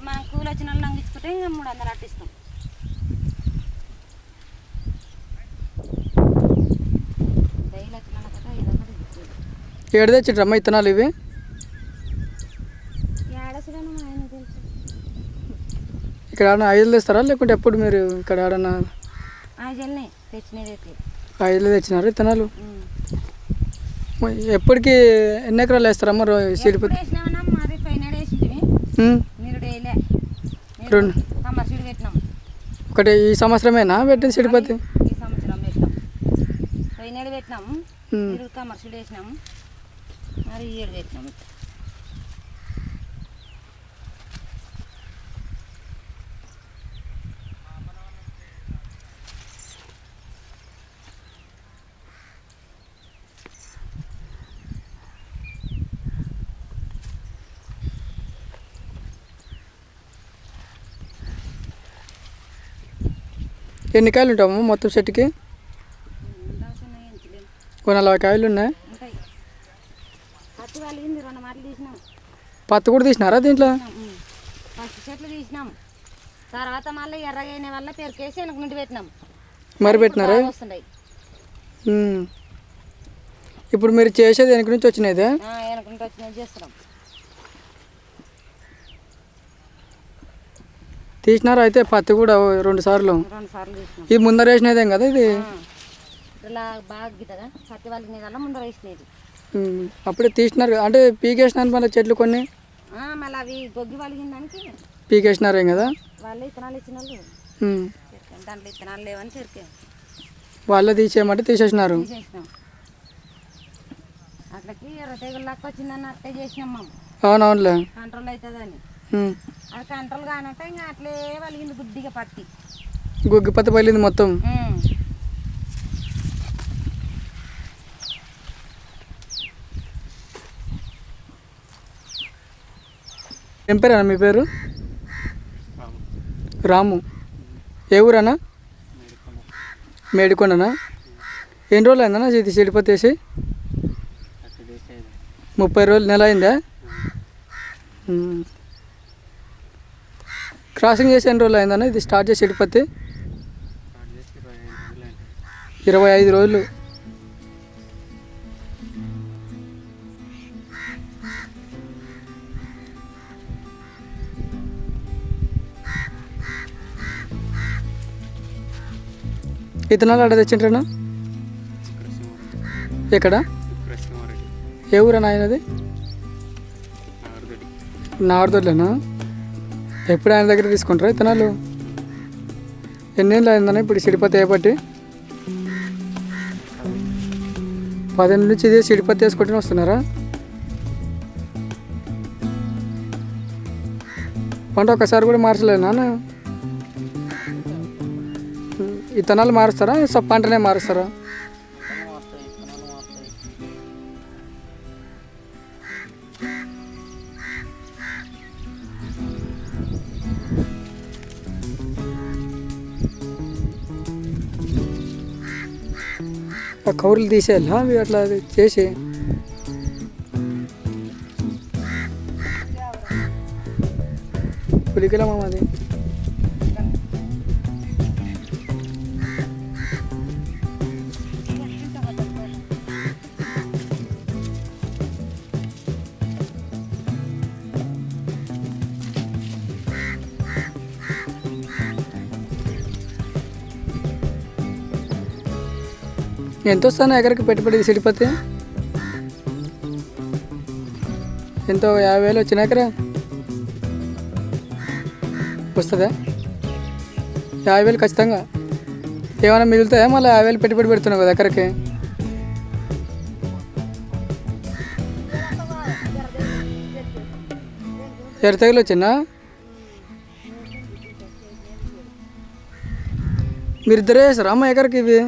మన కూలి వచ్చిన వాళ్ళు అంగించుకుంటే ఇంకా 300 అట్లా ఇస్తాం. డైలీ వచ్చిన వాళ్ళకి 500 ఇస్తాం. ఏడు తెచ్చిట్రమ్మా ఇత్తనాలు ఇవి? ఏడసడని మా ఆయన తెలుసు. ఇక్కడ ఏడన్నా 5 ఇస్తారా లేకుంటే ఎప్పుడు మీరు ఇక్కడ ఏడన్నా ఆ జల్నే తెచ్చినది అయితే 5 తెచ్చినారు ఇత్తనాలు? ఎప్పటికి ఎన్ని ఎకరాలు వేస్తారమ్మా సిడిపతి? వేసినామన్నా మాది పైనాడు వేసింటివి. మీరు డైలీ రెండు కమర్షియల్ పెట్టినాం. ఒకటి ఈ సంవత్సరమేనా పెట్టింది సిడిపతి? ఈ సంవత్సరం పెట్టినాం. పైనాడు పెట్టినాము, మీరు కమర్షియల్ వేసినాము, మరి ఈ ఏడు పెట్టినాము. ఎన్ని కాయలు ఉంటాయమ్మా మొత్తం చెట్టుకి? ఓ 40 కాయలు ఉన్నాయి. ఉంటాయి. పత్తి కలిగింది 2 మాటలు తీసినాం. పత్తి కూడా తీసినారా దీంట్లో? ఫస్ట్ చెట్లు తీసినాం, తర్వాత మళ్ళీ ఎర్రగైన వల్ల పెరికేసి వెనక నుండి పెట్టినాం. మరి పెట్టినారా? వస్తున్నాయి. ఇప్పుడు మీరు చేసేది వెనక నుంచి వచ్చినదే? వెనక నుండి వచ్చినది చేస్తున్నాం. తీసినారా అయితే పత్తి కూడా 2 సార్లు? 2 సార్లు తీసినాం. ఇది ముందర వేసినదేం కదా ఇది? ఇలా బాగా గిట్టగా పత్తి వాళ్ళకి కల్లా ముందర వేసినది. అప్పుడే తీసినారు కదా, అంటే పీకేసినారు మళ్ళీ చెట్లు కొన్ని? మళ్ళీ అవి గొగ్గి వలిగిన దానికి పీకేసినారేం కదా? వాళ్ళే ఇత్తనాలు ఇచ్చిన వాళ్ళు దాంట్లో ఇత్తనాలు లేవని చెరికాం. వాళ్ళే తీసేయమంటే తీసేసినారు. తీసేసినాం. అట్లకి ఎర్ర తెగులు లెక్క వచ్చిందని అట్టే చేసినాం మేము. అవునవునులే. కంట్రోల్ అవుతుందని. అది కంట్రోల్ కానట్టే ఇంకా అట్లే వలిగింది గుడ్డిగా పత్తి. గుగ్గి పత్తి పగిలింది మొత్తం. ఏం పేరేనా మీ పేరు? రాము. ఏ ఊరన్నా? మేడికొండనా? ఎన్ని రోజులు అయిందన్నా ఇది సిడిపత్తి వేసి? 30 రోజులు, నెల అయిందా? క్రాసింగ్ చేసి ఎన్ని రోజులు అయిందన్నా ఇది స్టార్ట్ చేసి సిడిపత్తి? 25 రోజులు. ఇతనాలు అక్కడ తెచ్చింటారా? ఎక్కడ? ఏ ఊరన్నా ఆయనది? నార్దొడ్లేనా? ఎప్పుడు ఆయన దగ్గర తీసుకుంటారా ఇతనాలు? ఎన్నేళ్ళు అయిందన్నా ఇప్పుడు సిడిపత్తి వేయబట్టి? 10 నుంచి ఇదే సిడిపత్తి వేసుకుంటూనే వస్తున్నారా? పంట ఒకసారి కూడా మార్చలేనా? ఇతనాలు మారుస్తారా పంటనే మారుస్తారా? ఆ కౌరులు తీసేయాలి అవి అట్లా అది చేసి పులికిలా మాది ఎంత వస్తాను ఎకరికి పెట్టుబడి సిడిపోతే ఎంతో 50,000 వచ్చిన ఎకరా వస్తుందా 50,000 ఖచ్చితంగా ఏమైనా మిగులుతాయా మళ్ళీ 50,000 పెట్టుబడి పెడుతున్నావు కదా ఎకరికి ఎర్ర తెగులు వచ్చిందా మీరిద్దరే వేస్తారా అమ్మ ఎకరికి ఇవి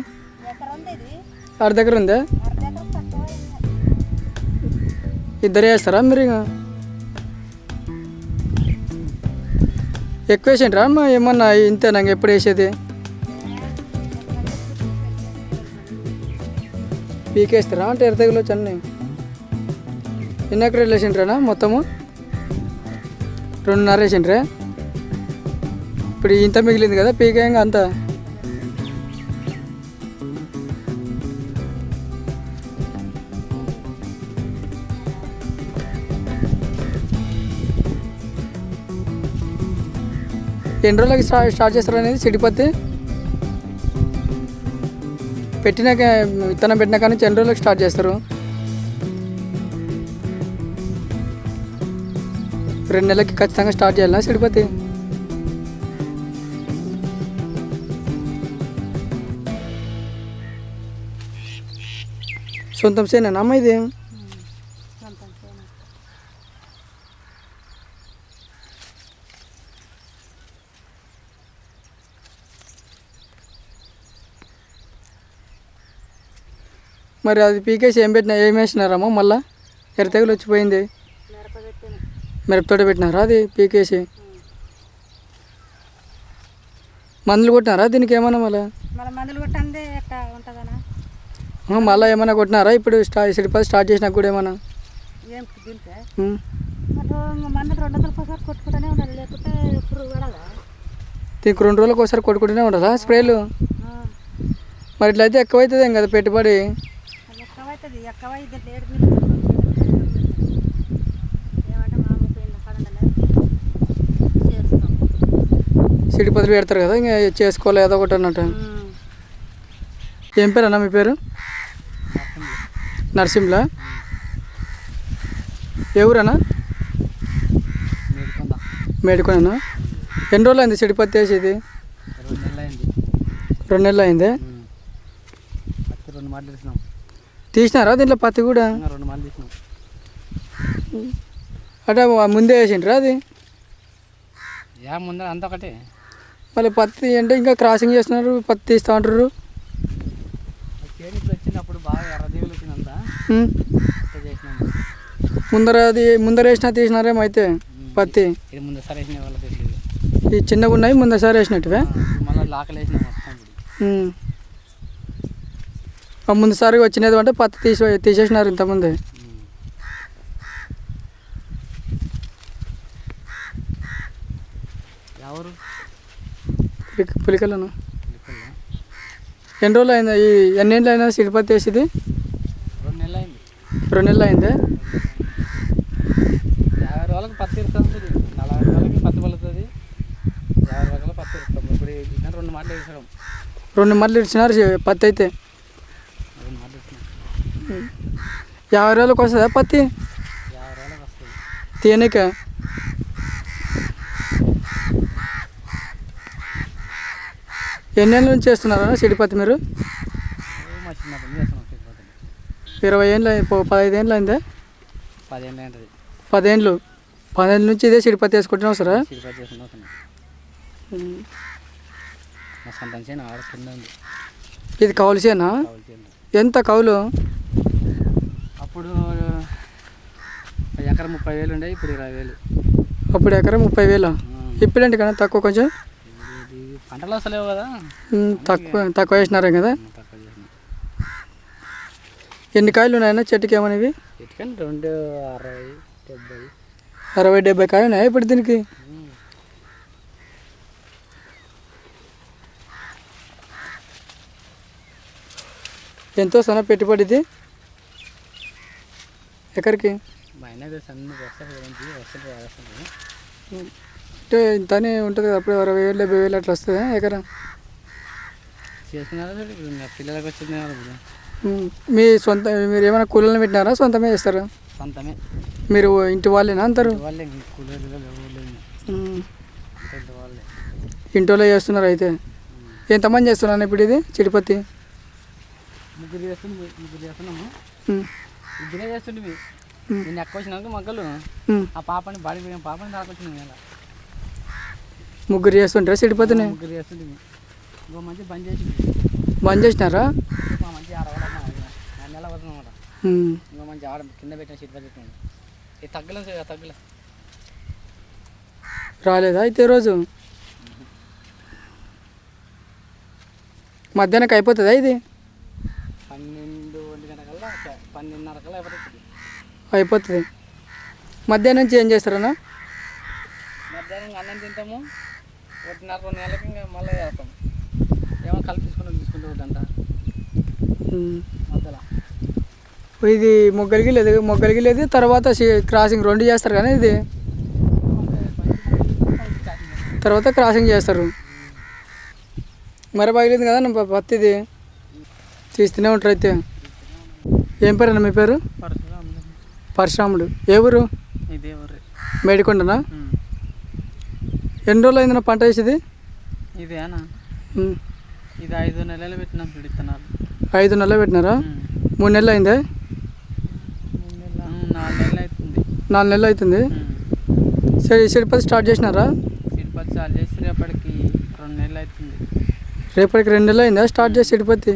ఆడ దగ్గర ఉందా ఇద్దరే వేస్తారా మీరు ఇక ఎక్కువ వేసిండ్రా అమ్మ ఏమన్నా ఇంతే నాకు ఎప్పుడు వేసేది పీకేస్తారా అంటే ఎర్ర తెగులు వచ్చి ఎన్ని ఎకరాలు వేసిండ్రానా మొత్తము 2.5 వేసిండ్రా ఇప్పుడు ఇంత మిగిలింది కదా పీకేయంగా అంతా ఎన్ని రోజులకి స్టార్ట్ చేస్తారు అనేది సిడిపత్తి పెట్టినాక విత్తనం పెట్టినా కానీ ఎన్ని రోజులకి స్టార్ట్ చేస్తారు 2 నెలలకి ఖచ్చితంగా స్టార్ట్ చేయాలన్నా సిడిపత్తి సొంతం సేనేనా అమ్మ ఇది మరి అది పీకేసి ఏం వేసినారమ్మా మళ్ళీ ఎర్ర తెగులు వచ్చిపోయింది మిరపతోట పెట్టినారా అది పీకేసి మందులు కొట్టినారా దీనికి ఏమన్నా మళ్ళీ మందులు కొట్టండి ఎట్లా ఉంటుందనా మళ్ళీ ఏమైనా కొట్టినారా ఇప్పుడు సిడిపత్తి స్టార్ట్ చేసినా కూడా ఏమన్నా ఏం దీనికే మందులు 200 ఒకసారి కొట్టుకుంటూనే ఉండాలి లేకుంటే పురుగు పడదా దీనికి 2 రోజులకు ఒకసారి కొట్టుకుంటూనే ఉండాలా స్ప్రేలు మరి ఇట్లయితే ఎక్కువ అవుతుంది ఏం కదా పెట్టుబడి ఎక్కువైతుంది ఎక్కువై దీంట్లో 7 ఏమంటే మా 30 చేస్తాం సిడిపత్తులు పెడతారు కదా ఇంకా చేసుకోవాలి ఏదో ఒకటి అన్నట్టు ఏం పేరు అన్న మీ పేరు నరసింహలా ఏ ఊరన్నా మేడుకొనా ఎన్ని రోజులు అయింది సిడిపత్తి వేసేది 2 నెలలు అయిందే తీసినారా దీంట్లో పత్తి కూడా అంటే ముందే వేసిండ్రా అది ముందర అంత ఒకటే మళ్ళీ పత్తి అంటే ఇంకా క్రాసింగ్ చేస్తున్నారు పత్తి తీస్తూ ఉంటారు వచ్చినప్పుడు బాగా ఎర్రదీవులు వచ్చినంత ముందర వేసినా తీసినారేమో అయితే పత్తి ఇది ముందసారి వేసిన వాళ్ళకి తెలియదు ఈ చిన్నగా ఉన్నాయి ముందసారి వేసినట్టువే మళ్ళీ లాకలు వేసిన మొత్తం ముందుసారి వచ్చినది అంటే పత్తి తీసేసినారు ఇంతకుముందే ఎవరు పులికలను ఎన్ని రోజులు అయిందా ఈ ఎన్ని ఏళ్ళు అయినా సిడిపత్తి వేసేది 2 నెలలు అయింది 2 నెలలు అయిందే 50 రోజులకు పత్తి ఇస్తుంది 40 రోజులకి పత్తి పలుతుంది 50 రోజుల పత్తి ఇస్తాం ఇప్పుడు 2 మాటలు వేసాం 2 మళ్ళీ ఇచ్చినారు పత్తి అయితే 2 మాటలు ఇచ్చినాం 50 రోజులకు వస్తుందా పత్తి 50 రోజులకు వస్తుంది తీయనిక ఎన్నేళ్ళ నుంచి చేస్తున్నారా సిడిపత్తి మీరు మా చిన్నప్పుడు చేస్తున్నాం 20 ఏళ్ళు 15 ఏళ్ళు అయిందా 10 ఏళ్ళు ఉంటుంది 10 ఏళ్ళు 10 ఏళ్ళ నుంచి ఇదే సిడిపత్తి వేసుకుంటున్నావు సార్ సిడిపత్తి చేస్తున్నాం మా సొంతం చేయను ఆడ కింద ఉంది ఇది కౌలుసేనా కౌలు చేను ఎంత కౌలు అప్పుడు ఎకరం 30,000 ఉండే ఇప్పుడు 20,000 అప్పుడు ఎకరం 30,000 ఇప్పుడేంటి కదా తక్కువ కొంచెం ఇది పంటలు వస్తలేవు కదా తక్కువ వేసినారే కదా తక్కువ చేసినాం ఎన్ని కాయలు ఉన్నాయన్నా చెట్టుకి ఏమనేవి? ఎట్టుకని 2 60 70. 60-70 కాయలు ఉన్నాయా ఇప్పుడు దీనికి? ఎంతో సన్న పెట్టుబడి ఇది ఎకరికి? మైనది సన్న వస్తుంది వస్తుంది. అంటే ఇంతనే ఉంటుంది కదా, అప్పుడు 60,000 70,000 అట్లా వస్తుందా ఎకరా? చేసుకున్నారా పిల్లలకు వచ్చింది కదా ఇప్పుడు. మీ సొంత మీరు ఏమైనా కూలీలను పెట్టినారా సొంతమే చేస్తారా? సొంతమే. మీరు ఇంటి వాళ్ళేనా అందరు? వాళ్ళే కూలీలు వాళ్ళే ఇంట్లో చేస్తున్నారు అయితే. ఎంతమంది చేస్తున్నారు ఇప్పుడు ఇది చిడిపత్తి? ముగ్గురు చేస్తున్నాము. ఇద్దరే చేస్తుండే. నేను ఎక్కువ వచ్చినాక మగ్గలు ఆ పాపని బాడీ పోయిన పాపని దాకొచ్చినాం ఇలా. ముగ్గురు చేస్తుంటారా చిడిపత్తిని? ముగ్గురు చేస్తుండే. ఇంకో మంచి బంద్ చేసి బంద్ చేసినారా? మంచి 6 నెలలు అవుతుంది అనమాట. ఇంకో మంచి ఆడ కింద పెట్టిన సీట్ పెట్టింది. ఇది తగ్గలేదు. రాలేదా అయితే రోజు? మధ్యాహ్నం అయిపోతుందా ఇది? 12 గంటల 12:30 కల్లా అయిపోతుంది. మధ్యాహ్నం నుంచి ఏం చేస్తారన్నా? మధ్యాహ్నం అన్నం తింటాము. 1:30 2 గంటలకి ఇంకా మళ్ళీ చేస్తాం. ఏమో కలిపి తీసుకుంటూ వద్దంట మధ్యలో. ఇది మొగ్గలికి లేదు తర్వాత క్రాసింగ్ 2 చేస్తారు కానీ ఇది తర్వాత క్రాసింగ్ చేస్తారు. మరి బాగలేదు కదా నా పత్తిది తీస్తూనే ఉంటారు అయితే. ఏం పేరు అన్న మీ పేరు? పరశురాముడు. ఏ ఊరు? ఇదే ఊరు. మేడికొండనా? ఎన్ని రోజులు అయిందన్న పంట వేసేది? ఇదేనా? ఇది 5 నెలలు పెట్టినాం విత్తనాలు. 5 నెలలు పెట్టినారా? 3 నెలలు అయిందా? 4 నెలలు అవుతుంది. 4 నెలలు అవుతుంది. సరే చెడిపత్తి స్టార్ట్ చేసినారా? చెడిపత్తి స్టార్ట్ చేసి రేపటికి 2 నెలలు అవుతుంది. రేపటికి 2 నెలలు అయిందా స్టార్ట్ చేసి చెడిపత్తి?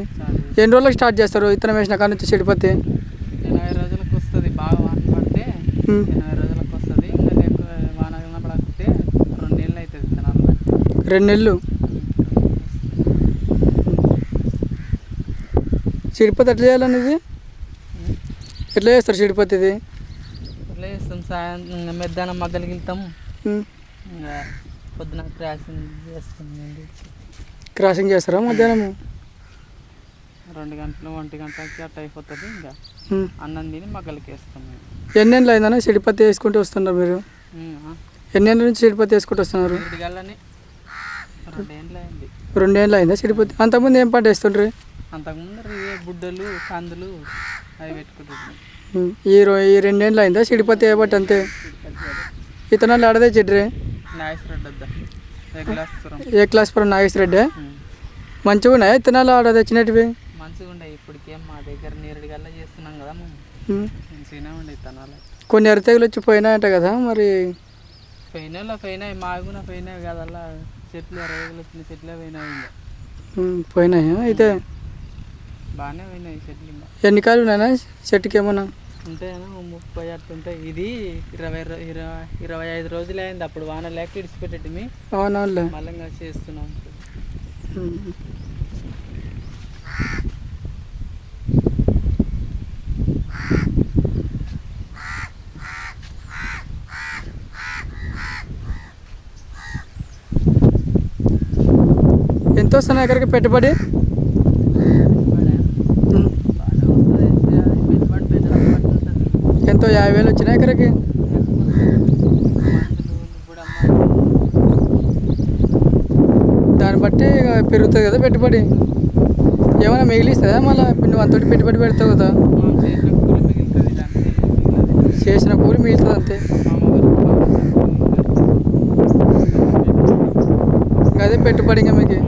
ఎన్ని రోజులకు స్టార్ట్ చేస్తారు విత్తనం వేసిన కానీ నుంచి చెడిపత్తి? 80 రోజులకు వస్తుంది. బాగా వాన పడితే 80 రోజులకు వస్తుంది. ఇంకా లేక వాన పడకపోతే 2 నెలలు అవుతుంది విత్తనాలు. 2 నెలలు. చెడిపత్తి ఎట్లా చేయాలనేది? ఎట్లా చేస్తారు చెడిపత్తి ఇది? ఇట్లా చేస్తాం. సాయంత్రం మధ్యాహ్నం మగ్గలకి వెళ్తాము. ఇంకా పొద్దున క్రాసింగ్ చేస్తాం. క్రాసింగ్ చేస్తారా మధ్యాహ్నం? 2 గంటలు 1 గంటలకి అట్లా అయిపోతుంది. ఇంకా అన్నం తిని మగ్గలకి వేస్తాం. ఎన్ని ఏళ్ళు అయిందన్నా చెడిపత్తి వేసుకుంటూ వస్తున్నారు మీరు? ఎన్ని ఏళ్ళ నుంచి చెడిపత్తి వేసుకుంటూ వస్తున్నారు? 2 గంటలని 2 ఏళ్ళు అయింది. 2 ఏళ్ళు అయిందా చెడిపత్తి? అంతకుముందు ఏం పంట వేస్తుండ్రి? అంతకుముందు బుడ్డలు కందులు అవి పెట్టుకుంటున్నాం. ఈ 2 ఏళ్ళు అయిందా చెడిపత్తి వేయబట్టి అంతే? ఇతనాలు ఆడదే చెడ్రే? నాగేశ్వరరెడ్డి వద్ద ఏ క్లాస్పురం నాగేశ్వరరెడ్డి. మంచిగా ఉన్నాయా ఇతనాలు ఆడ తెచ్చినట్టువి? మంచిగా ఉండే. ఇప్పటికేం మా దగ్గర నేరుడు గల్లా చేస్తున్నాం కదా మంచిగానే ఉండే ఇతనాలు. కొన్ని ఎరతెగులు వచ్చి పోయినాయంట కదా మరి? పోయినాయి మాగున పోయినాయి కదా. అలా చెట్లు 20 వచ్చిన చెట్లే పోయినాయి. పోయినాయా అయితే? బాగానే పోయినాయి చెట్లు. ఎన్ని కాయలు ఉన్నాయా చెట్టుకి ఏమన్నా? ఉంటాయన్నా 30 అట్లా ఉంటాయి. ఇది 25 రోజులు అయింది. అప్పుడు వాన లేక ఇడిచిపెట్టేటిమి. అవునవునులే. మళ్ళీ చేస్తున్నాం. ఎంత వస్తున్నాయి ఎక్కడికి పెట్టుబడి? ఎంతో 50,000 వచ్చినాయి ఎకరకి. దాన్ని బట్టి పెరుగుతుంది కదా పెట్టుబడి. ఏమైనా మిగిలిస్తుందా మళ్ళీ? నువ్వు అంతటి పెట్టుబడి పెడతావు కదా, చేసిన కూలి మిగులుతుంది అంతే. అదే పెట్టుబడి. ఇంకా మీకు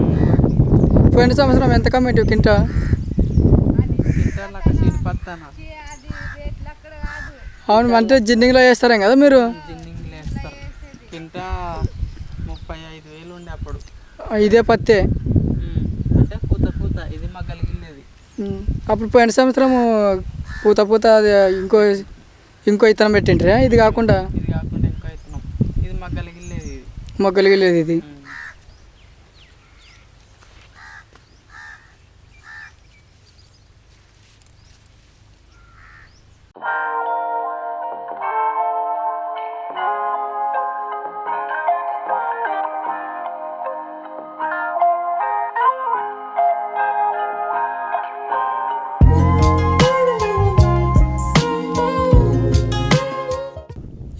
పోయిన సంవత్సరం ఎంత కమ్మేటివి కింటా? అవును, అంటే జిన్నింగ్లో వేస్తారేం కదా మీరు? జిన్నింగ్లో వేస్తారు. కింటా 35,000 ఉండే అప్పుడు. ఇదే పత్తే అంటే పూత ఇది మాకు కలిగిలేదు. అప్పుడు పోయిన సంవత్సరం పూత అది ఇంకో ఇత్తనం పెట్టిండ్రా? ఇది కాకుండా ఇంకో ఇత్తనం. ఇది మాకు కలిగిలేదు. మొగ్గలిగలేదు ఇది.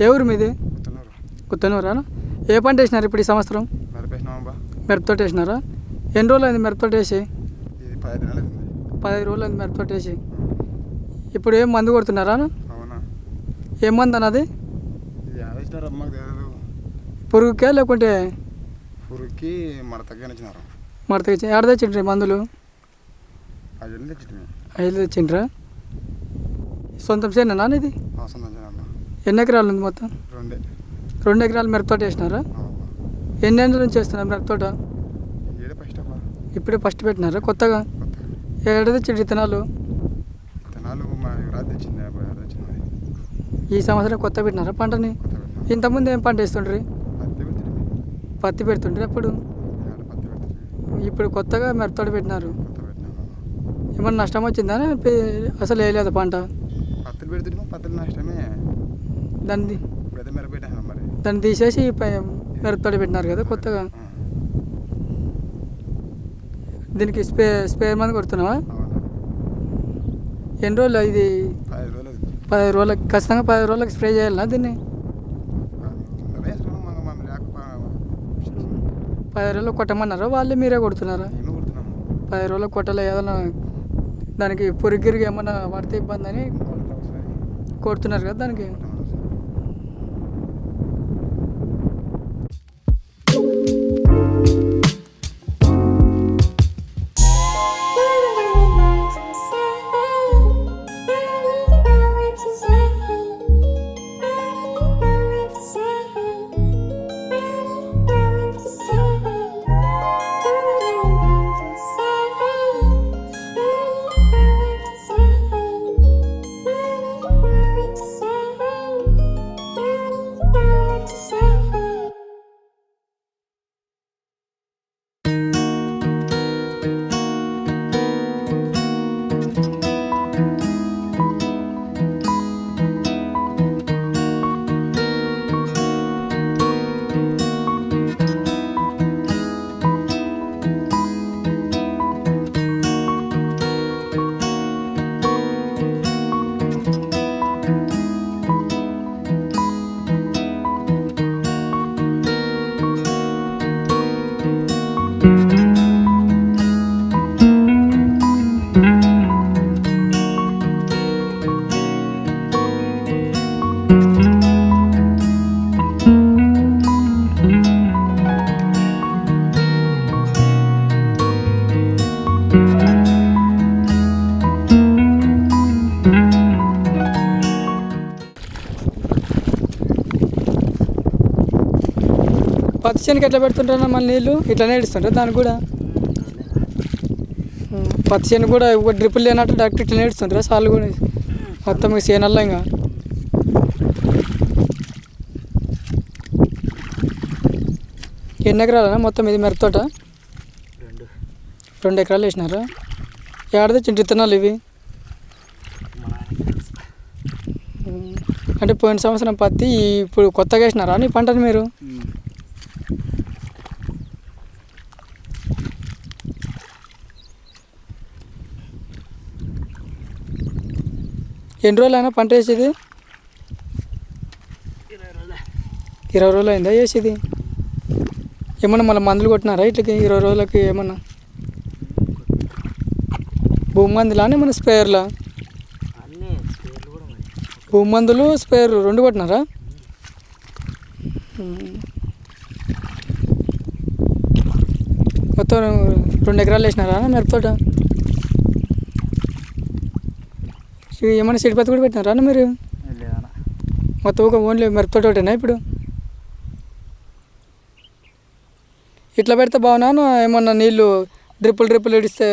ఏ ఊరు మీది? గుత్తనూరా? ఏ పంట వేసినారు ఇప్పుడు ఈ సంవత్సరం? మిరపతోట వేసినారా? ఎన్ని రోజులు అయింది మిరపతోట వేసి? 15 రోజులు అయింది మిరపతోట వేసి. ఇప్పుడు ఏం మందు కొడుతున్నారా? ఏం మందు అన్నది? పురుగుకే లేకుంటే పురుగుకి మడతగా ఇచ్చినారు. మడత ఇచ్చి ఎక్కడ తెచ్చిండ్రీ మందులు? 5 తెచ్చిండ్రా? సొంతం చేనేనా ఇది? ఎన్ని ఎకరాలు ఉంది మొత్తం? 2 ఎకరాలు మిరపతోట వేసినారా? ఎన్ని ఏళ్ళ నుంచి వేస్తున్నారు మిరపతోట? ఇప్పుడే ఫస్ట్ పెట్టినారా కొత్తగా? ఎక్కడ తెచ్చిండ్రు విత్తనాలు? ఈ సంవత్సరం కొత్త పెట్టినారా పంటని? ఇంతకుముందు ఏం పంట వేస్తుండ్రి? పత్తి పెడుతుండ్రి అప్పుడు. ఇప్పుడు కొత్తగా మిరపతోట పెట్టినారు. ఏమన్నా నష్టం వచ్చిందా? అసలు వేయలేదు పంట? దాన్ని దాన్ని తీసేసి మిరపతోట పెట్టినారు కదా కొత్తగా. దీనికి స్ప్రేయర్ మంది కొడుతున్నావా? ఎన్ని రోజులు ఇది? 15 రోజులకి ఖచ్చితంగా 15 రోజులకి స్ప్రే చేయాలన్నా దీన్ని? 15 రోజులకు కొట్టమన్నారా వాళ్ళే మీరే కొడుతున్నారా? 15 రోజులకు కొట్టాలి. ఏదైనా దానికి పురుగిరిగి ఏమన్నా పడితే ఇబ్బంది అని కొడుతున్నారు కదా దానికి. పత్తి చేనుకి ఎట్లా పెడుతుంటారా మళ్ళీ నీళ్ళు? ఇట్లనే ఏడుస్తుంటారు దానికి కూడా? పత్తి చేను కూడా డ్రిప్పులు లేనట్టు డైరెక్ట్ ఇట్లా నేడుస్తుంటారా సార్లు కూడా మొత్తం చేనల్లా? ఇంకా ఎన్ని ఎకరాలన్నా మొత్తం ఇది మిరపతోట? 2 ఎకరాలు వేసినారా? ఏడ తెచ్చిండ్రు విత్తనాలు ఇవి? అంటే పోయిన సంవత్సరం పత్తి ఇప్పుడు కొత్తగా వేసినారా నీ పంటని మీరు? ఎన్ని రోజులు అయినా పంట వేసేది? 20 రోజులు అయిందా వేసేది? ఏమన్నా మళ్ళీ మందులు కొట్టినారా ఇట్లకి 20 రోజులకి? ఏమన్నా భూమి మందులా ఏమన్నా స్ప్రేయర్లా? భూమి మందులు స్ప్రేయర్ 2 కొట్టినారా? మొత్తం 2 ఎకరాలు వేసినారా మిరపతోట? ఏమన్నా సిడి పత్తి కూడా పెట్టినారా మీరు? మొత్తం ఒక ఓన్లీ మిరపతోట ఒకటేనా ఇప్పుడు? ఇట్లా పెడితే బాగున్నా? ఏమన్నా నీళ్ళు డ్రిప్పులు ఇడిస్తే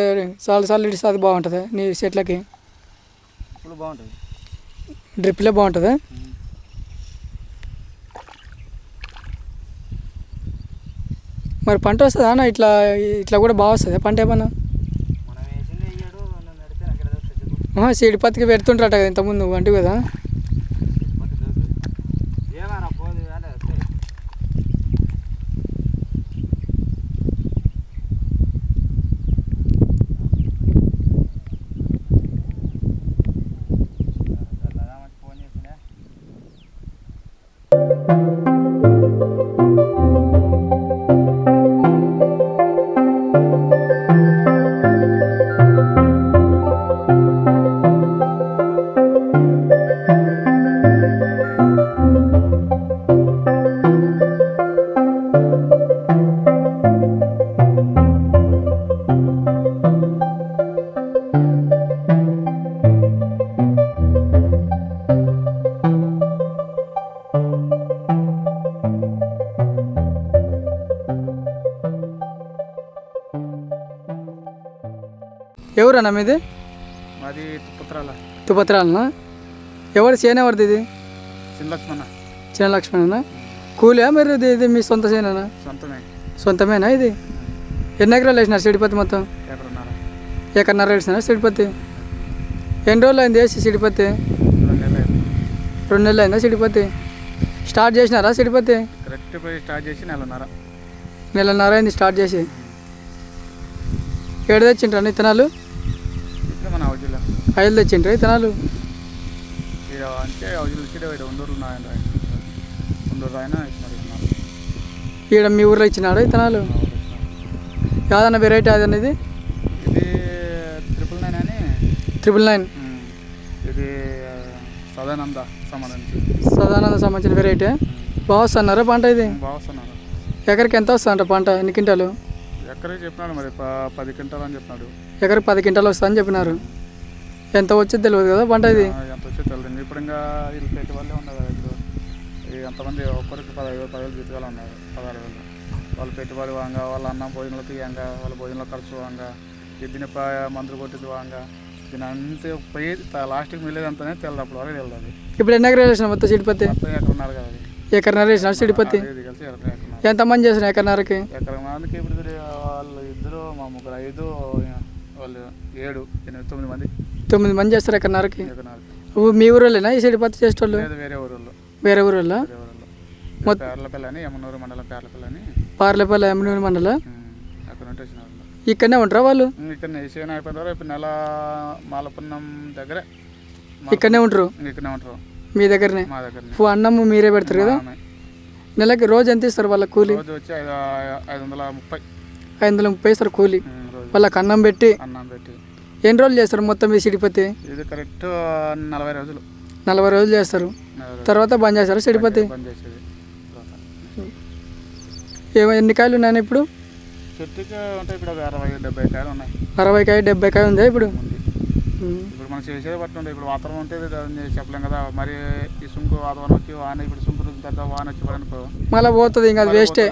సార్లు ఇడిస్తే అది బాగుంటుందా నీ చెట్లకి? డ్రిప్లే బాగుంటుందా? మరి పంట వస్తుందా అన్న? ఇట్లా కూడా బాగా వస్తుందా పంట ఏమన్నా? సీడి పత్తికి పెడుతుంటారట కదా ఇంతకుముందు అంటే కదా? ఎవరన్నా మీది? మాది పుత్రాల తుపత్రాలనా? ఎవరు చేను ఎవరిది ఇది? చిన్నలక్ష్మణ చిన్న లక్ష్మణ కూలియా మీరు ఇది మీ సొంత చేనేనా? సొంతమే. సొంతమేనా ఇది? ఎన్ని ఎకరాలు వేసినారు సిడిపత్తి మొత్తం? ఎకరన్నర వేసినారా సిడిపత్తి? ఎన్ని రోజులు అయింది వేసి సిడిపత్తి? 2 నెలలు అయిందా సిడిపత్తి? స్టార్ట్ చేసినారా సిడిపత్తి? కరెక్ట్ పోయి స్టార్ట్ చేసి నెలన్నర అయింది స్టార్ట్ చేసి. ఏడు తెచ్చిండ్రా విత్తనాలు? మన హౌజీలో 5 తెచ్చిండ్రా విత్తనాలు? అంటే హౌజీలో వచ్చి ఉండూరు ఆయన ఈడ మీ ఊర్లో ఇచ్చినాడా విత్తనాలు? యాదన్న వెరైటీ అదన్న ఇది? ఇది 999 అని 999. ఇది సదానంద సంబంధించిన వెరైటీ. బాగా వస్తున్నారా పంట ఇది? బాగా వస్తున్నారు. ఎకరికి ఎంత వస్తుందంట పంట? ఎన్ని క్వింటాలు? ఎకరికి చెప్పినాడు మరి 10 క్వింటాలు అని చెప్పినాడు. ఎకరికి 10 క్వింటాలు వస్తుందని చెప్పినారు. ఎంత వచ్చేది తెలియదు కదా పంట ఇది? ఎంత వచ్చేది తెలియదు. ఇప్పుడు ఇంకా వీళ్ళు పెట్టి వాళ్ళే ఉన్నారు కదా. ఇప్పుడు ఎంతమంది ఒక్కరికి 15,000 జీతాలు ఉన్నారు. 16,000 వాళ్ళు పెట్టుబడి వాంగా, వాళ్ళ అన్నం భోజనాలకి వాంగా, వాళ్ళ భోజనాల ఖర్చు వాంగా, దీని మందులు కొట్టింది వాంగా, దీని అంతే పోయి లాస్ట్కి మిగిలేదంతానే తెల్లదు. అప్పుడు వరకు తెలియదు. ఇప్పుడు ఎన్ని ఎకరాలు వేసినా మొత్తం సిడిపత్తి? ఎకరన్నారు కదా. ఎకరన్నర వేసినారు సిడిపత్తి. కలిసి ఎకరన్నారు. ఎంతమంది చేసిన ఎకరన్నరకి? ఎకరన్నరకి ఇప్పుడు వాళ్ళు ఇద్దరు, మా ముగ్గురు 5, వాళ్ళు 7, 8, 9 మంది. 9 మంది చేస్తారు ఎకరన్నరకి. ఎకరన్నారు. మీ ఊరోళ్ళేనా ఈ సిడిపత్తి చేసేటోళ్ళు? వేరే ఊరోళ్ళు. వేరే ఊరోళ్ళ? పేర్లపల్లి అని, యమనూరు మండలం పేర్లపల్లి అని. పార్లపల్లి యమనూరు మండలం. అక్కడ ఉంటే వచ్చిన వాళ్ళు ఇక్కడనే ఉంటారా వాళ్ళు? ఇక్కడ సేన అయిపోయిన తర్వాత ఇప్పుడు నెల మాలపున్నం దగ్గరే ఇక్కడనే ఉంటారు. ఇక్కడనే ఉంటారు. మీ దగ్గరనే? మా దగ్గర. అన్నం మీరే పెడతారు కదా? నెలకి రోజు ఎంత ఇస్తారు వాళ్ళ కూలి? రోజు వచ్చి 530. 530 ఇస్తారు కూలి వాళ్ళకి అన్నం పెట్టి. ఎన్ని రోజులు చేస్తారు మొత్తం ఈ సిడిపత్తి? ఇది కరెక్ట్ 40 రోజులు. 40 రోజులు చేస్తారు. తర్వాత బంద్ చేస్తారు సిడిపత్తి. ఎన్ని కాయలు ఉన్నాయి ఇప్పుడు? చెట్టుకి ఉంటాయి ఇప్పుడు 60-70 కాయలు ఉన్నాయి. 60 కాయ 70 కాయ ఉందా ఇప్పుడు? ఇప్పుడు మనం చేసేది బట్టి ఉంటాయి. ఇప్పుడు వాతావరణం ఉంటే చెప్పలేం కదా. మరి ఈ సుంకు వాతావరణం వచ్చి వాన, ఇప్పుడు సుంకు తర్వాత వాన వచ్చి పడనుకో మళ్ళీ పోతుంది. ఇంకా అది వేస్టే.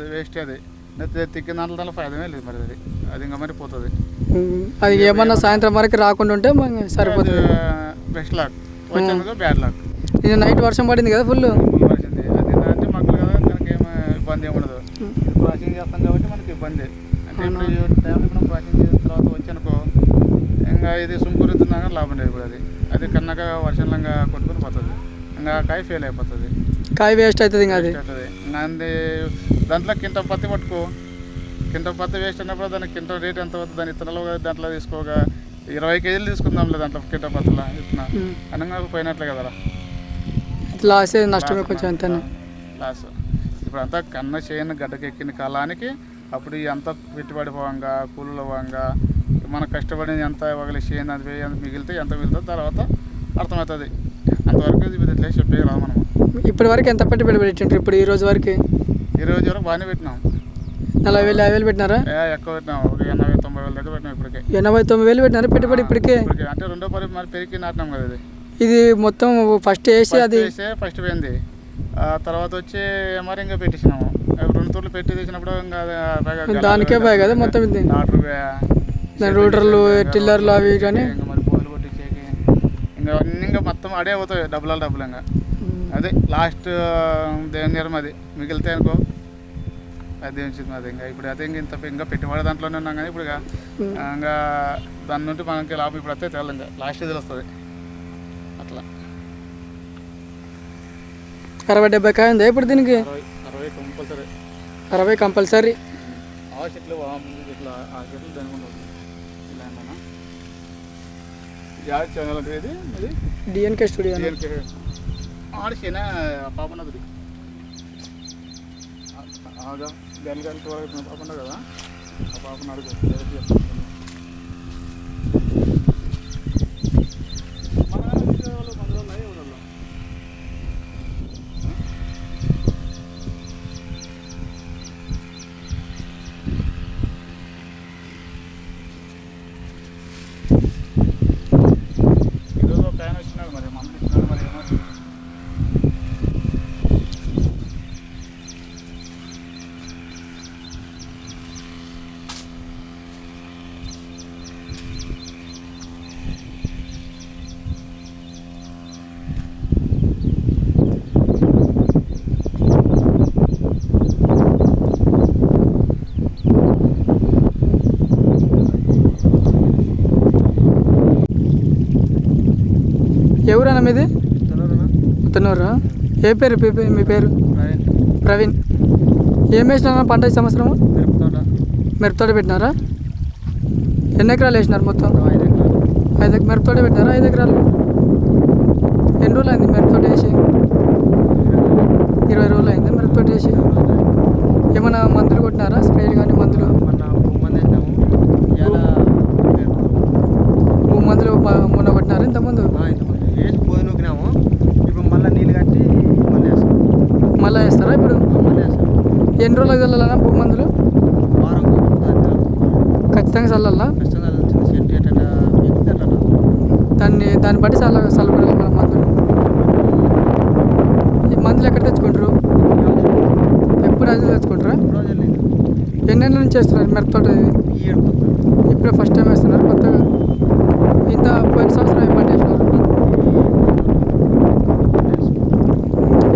అది తిక్కిన దాంట్లో ఫైదమే లేదు. మరి అది ఇంకా మరి పోతుంది. అది ఏమన్నా సాయంత్రం వరకు రాకుండా ఉంటే సరిపోతుంది. బెస్ట్ లాక్ వచ్చేందుకు బ్యాడ్ లాక్. ఇది నైట్ వర్షం పడింది కదా ఫుల్ పడింది. అది అంటే మక్కలు కదా, దానికి ఏమి ఇబ్బంది ఏమి ఉండదు. ఇది క్రాసింగ్ చేస్తాం కాబట్టి మనకి ఇబ్బంది. అంటే ఇప్పుడు ఈ టైంలో ఇప్పుడు క్రాసింగ్ చేసిన తర్వాత వచ్చానుకో ఇంకా ఇది సుంకూరుతున్నా కానీ లాభం లేదు. ఇప్పుడు అది కన్నాక వర్షంలంగా కొట్టుకుని పోతుంది. ఇంకా కాయ ఫెయిల్ అయిపోతుంది. కాయ వేస్ట్ అవుతుంది. ఇంకా అది ఇంకా దాంట్లో కింటం పత్తి పట్టుకో. కింటం పత్తి వేస్ట్ అయినప్పుడు దానికి కింటం రేట్ ఎంత అవుతుంది? దాని ఇత్తనాలు దాంట్లో తీసుకోగా 20 కేజీలు తీసుకుందాం లేదు దాంట్లో కింటం పత్తిలో ఇస్తున్నా అనగా పోయినట్లే కదరా. లాస్ నష్టమే కొంచెం అంతేనా లాస్. ఇప్పుడు అంతా కన్న చేయని గడ్డకెక్కిన కాలానికి అప్పుడు ఎంత పెట్టుబడి పోవంగా, కూలీల పోవంగా, మనం కష్టపడింది ఎంత ఒకళ్ళు చేయని అది వేయి మిగిలితే ఎంత మిగులుతుంది తర్వాత అర్థమవుతుంది. అంతవరకు ఇది ఇట్లా చెప్పే రాదు మనం. ఇప్పటి వరకు ఎంత పెట్టుబడి పెట్టిండ్రు? ఇప్పుడు ఈ రోజు వరకు బాగానే పెట్టినాం. 40,000 50,000 పెట్టినారా? ఎక్కువ పెట్టినాం. ఒక 80-90 వేల దగ్గర పెట్టినాం. ఇప్పటికే 89,000 పెట్టినారా పెట్టుబడి ఇప్పటికే? అంటే రెండో పరి మరి పెరిగి నాటినాం కదా. ఇది మొత్తం ఫస్ట్ వేసి అది ఫస్ట్ పోయింది. తర్వాత వచ్చి మరి ఇంకా పెట్టించినాము. 2 తూర్లు పెట్టి తీసినప్పుడు ఇంకా దానికే పోయి కదా మొత్తం. ఇది రూటర్లు టిల్లర్లు అవి కానీ ఇంకా మరి పోలు కొట్టించేకి ఇంకా మొత్తం అడే అవుతాయి. డబ్బులు ఇంకా అదే లాస్ట్ నిర్మ అది మిగిలితే అనుకో అదే ఉంచింది. అది ఇంకా ఇప్పుడు అదే ఇంకా పెట్టుబడి దాంట్లోనే ఉన్నాం కానీ ఇప్పుడు ఇంకా దాని నుండి మనకి లాభం ఇప్పుడు వస్తే తెల్ల ఇంకా లాస్ట్ ఇది వస్తుంది అట్లా. 60-70 కాయ ఉందా ఇప్పుడు దీనికి? 60 కంపల్సరీ. 60 కంపల్సరీ. ఆ చెట్లు ఇట్లా ఆ చెట్లు దాని ఇలా ఏమన్నా జాతి ఛానల్ అంటే ఇది అది డిఎన్కే స్టూడియో ఆడిసిన పాపనది గల్లి తోడగట్టిన పాప ఉండదు కదా ఆ పాపను అడుగు ఈరోజు ఒక ఆయన వచ్చినాడు మరి మందులు ఇచ్చినాడు మరి ఏమో ఎవరన్నా మీది ఉత్తనూరా? ఏ పేరు మీ పేరు? ప్రవీణ్. ఏం వేసినారా పంట ఈ సంవత్సరము? మిరపతోట పెట్టినారా? ఎన్ని ఎకరాలు వేసినారు మొత్తం? 5 మిరపతోట పెట్టినారా? 5 ఎకరాలు. ఎన్ని రోజులు అయింది మిరపతోట వేసి? 20 రోజులు అయిందా మిరపతోట వేసి? ఏమైనా మందులు కొట్టినారా? స్ప్రేలు కానీ మందులు? మందులు మొన్న కొట్టినారా ఇంతకుముందు? పోయి నూకినాము. ఇప్పుడు మళ్ళీ నీళ్ళు కట్టి మళ్ళీ వేస్తారా ఇప్పుడు? ఎన్ని రోజులకు చల్లాలన్నా భూ మందులు? ఖచ్చితంగా చల్లాలా? దాన్ని బట్టి చల్లబడాలి మన మందులు. ఈ మందులు ఎక్కడ తెచ్చుకుంటారు? ఎప్పుడు అది తెచ్చుకుంటారా? ఎన్నెన్న నుంచి వేస్తున్నారు మిరపతోట? ఇప్పుడే ఫస్ట్ టైం వేస్తున్నారు కొత్తగా? ఇంత పోయిన సంవత్సరం ఏం పంట వేసినారు?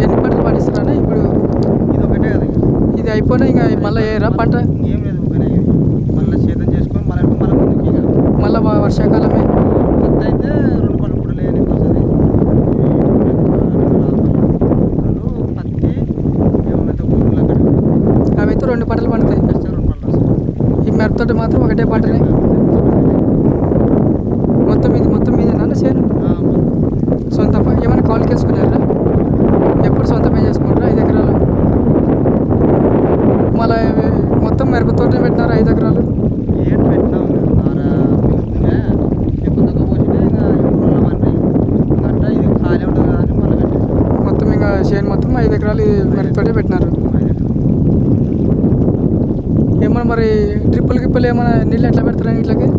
ఎన్ని పంటలు పండిస్తారా ఇప్పుడు? ఇది ఒకటే కదా, ఇది అయిపోయినా ఇంకా మళ్ళీ వేయరా పంట? ఏం లేదు, మళ్ళీ సేద్యం చేసుకొని మళ్ళీ ముందుకి మళ్ళీ వర్షాకాలమే కొత్త అయితే 2 పళ్ళు ఇప్పుడు లేని వస్తుంది. పత్తి ఏమైతే ఊళ్ళో అక్కడ అవైతే 2 పంటలు పండుతాయి. 2 పళ్ళు వస్తాయి. ఈ మిరపతోట మాత్రం ఒకటే పంటనే. మొత్తం మీదేనా చేను? సొంత ఏమైనా కౌలుకి వేసుకున్నారా? ఎప్పుడు సొంత పని చేసుకుంటారా? 5 ఎకరాలు. మళ్ళీ మొత్తం మిరపతోట పెట్టినారా 5 ఎకరాలు? ఏడు పెట్టినాము మిగులుతుందే ఎక్కువ తక్కువ పోసింటే ఇంకా ఎప్పుడు అన్నాయి గట్ట ఇది ఖాళీ ఉంటుంది కదా అని మళ్ళీ పెట్టేసాం. మొత్తం ఇంకా చేను మొత్తం 5 ఎకరాలు మిరపతోటే పెట్టినారు. ఏమన్నా మరి డ్రిప్పులు గిప్పులు ఏమైనా నీళ్ళు ఎట్లా పెడతారా ఇట్లకి?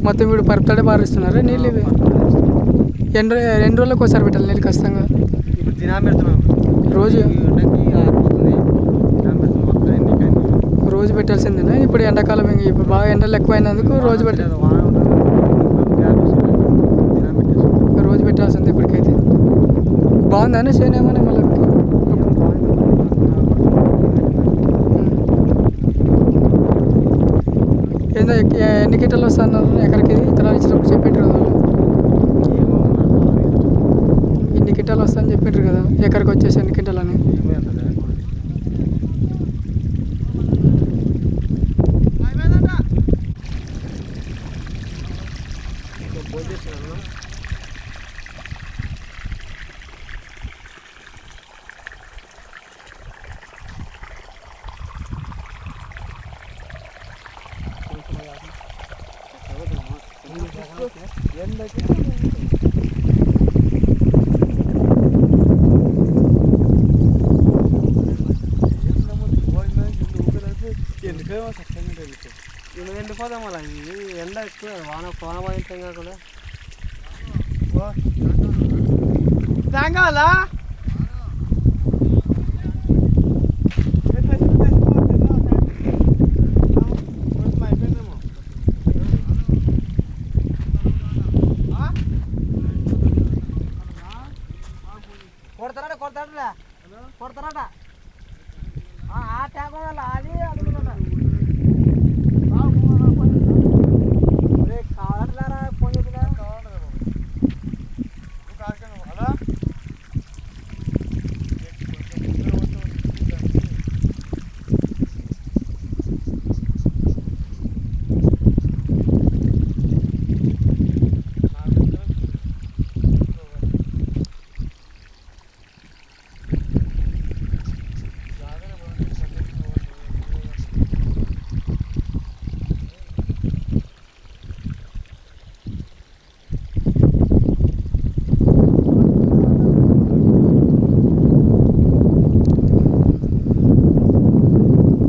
మొత్తం ఇప్పుడు పరుపుతోటే పారిస్తున్నారా నీళ్ళు? ఇవి ఎన్ని రోజులకు ఒకసారి పెట్టాలి నీళ్ళు ఖచ్చితంగా? ఇప్పుడు దినా పెడుతున్నాం రోజు ఆరిపోతుంది. రోజు పెట్టాల్సిందేనా? ఇప్పుడు ఎండాకాలం ఇంక ఇప్పుడు బాగా ఎండలు ఎక్కువైనందుకు రోజు పెట్టాలి. రోజు పెట్టాల్సింది ఇప్పటికైతే. బాగుందా చేను ఏమన్నా మళ్ళీ? ఏందో ఎన్ని కింటాలు వస్తున్నారు ఎకరికి? ఇతరాలు ఇచ్చినప్పుడు చెప్పిండ్రు కదా వాళ్ళు. ఇన్ని కింటాలు వస్తాయని చెప్పిండ్రు కదా ఎకరికి వచ్చేసి ఎన్ని కింటాలు అని. ఎండిపోదాం అలా ఎండ ఎక్కువ వాన పడించాం కాకుండా కావాలా?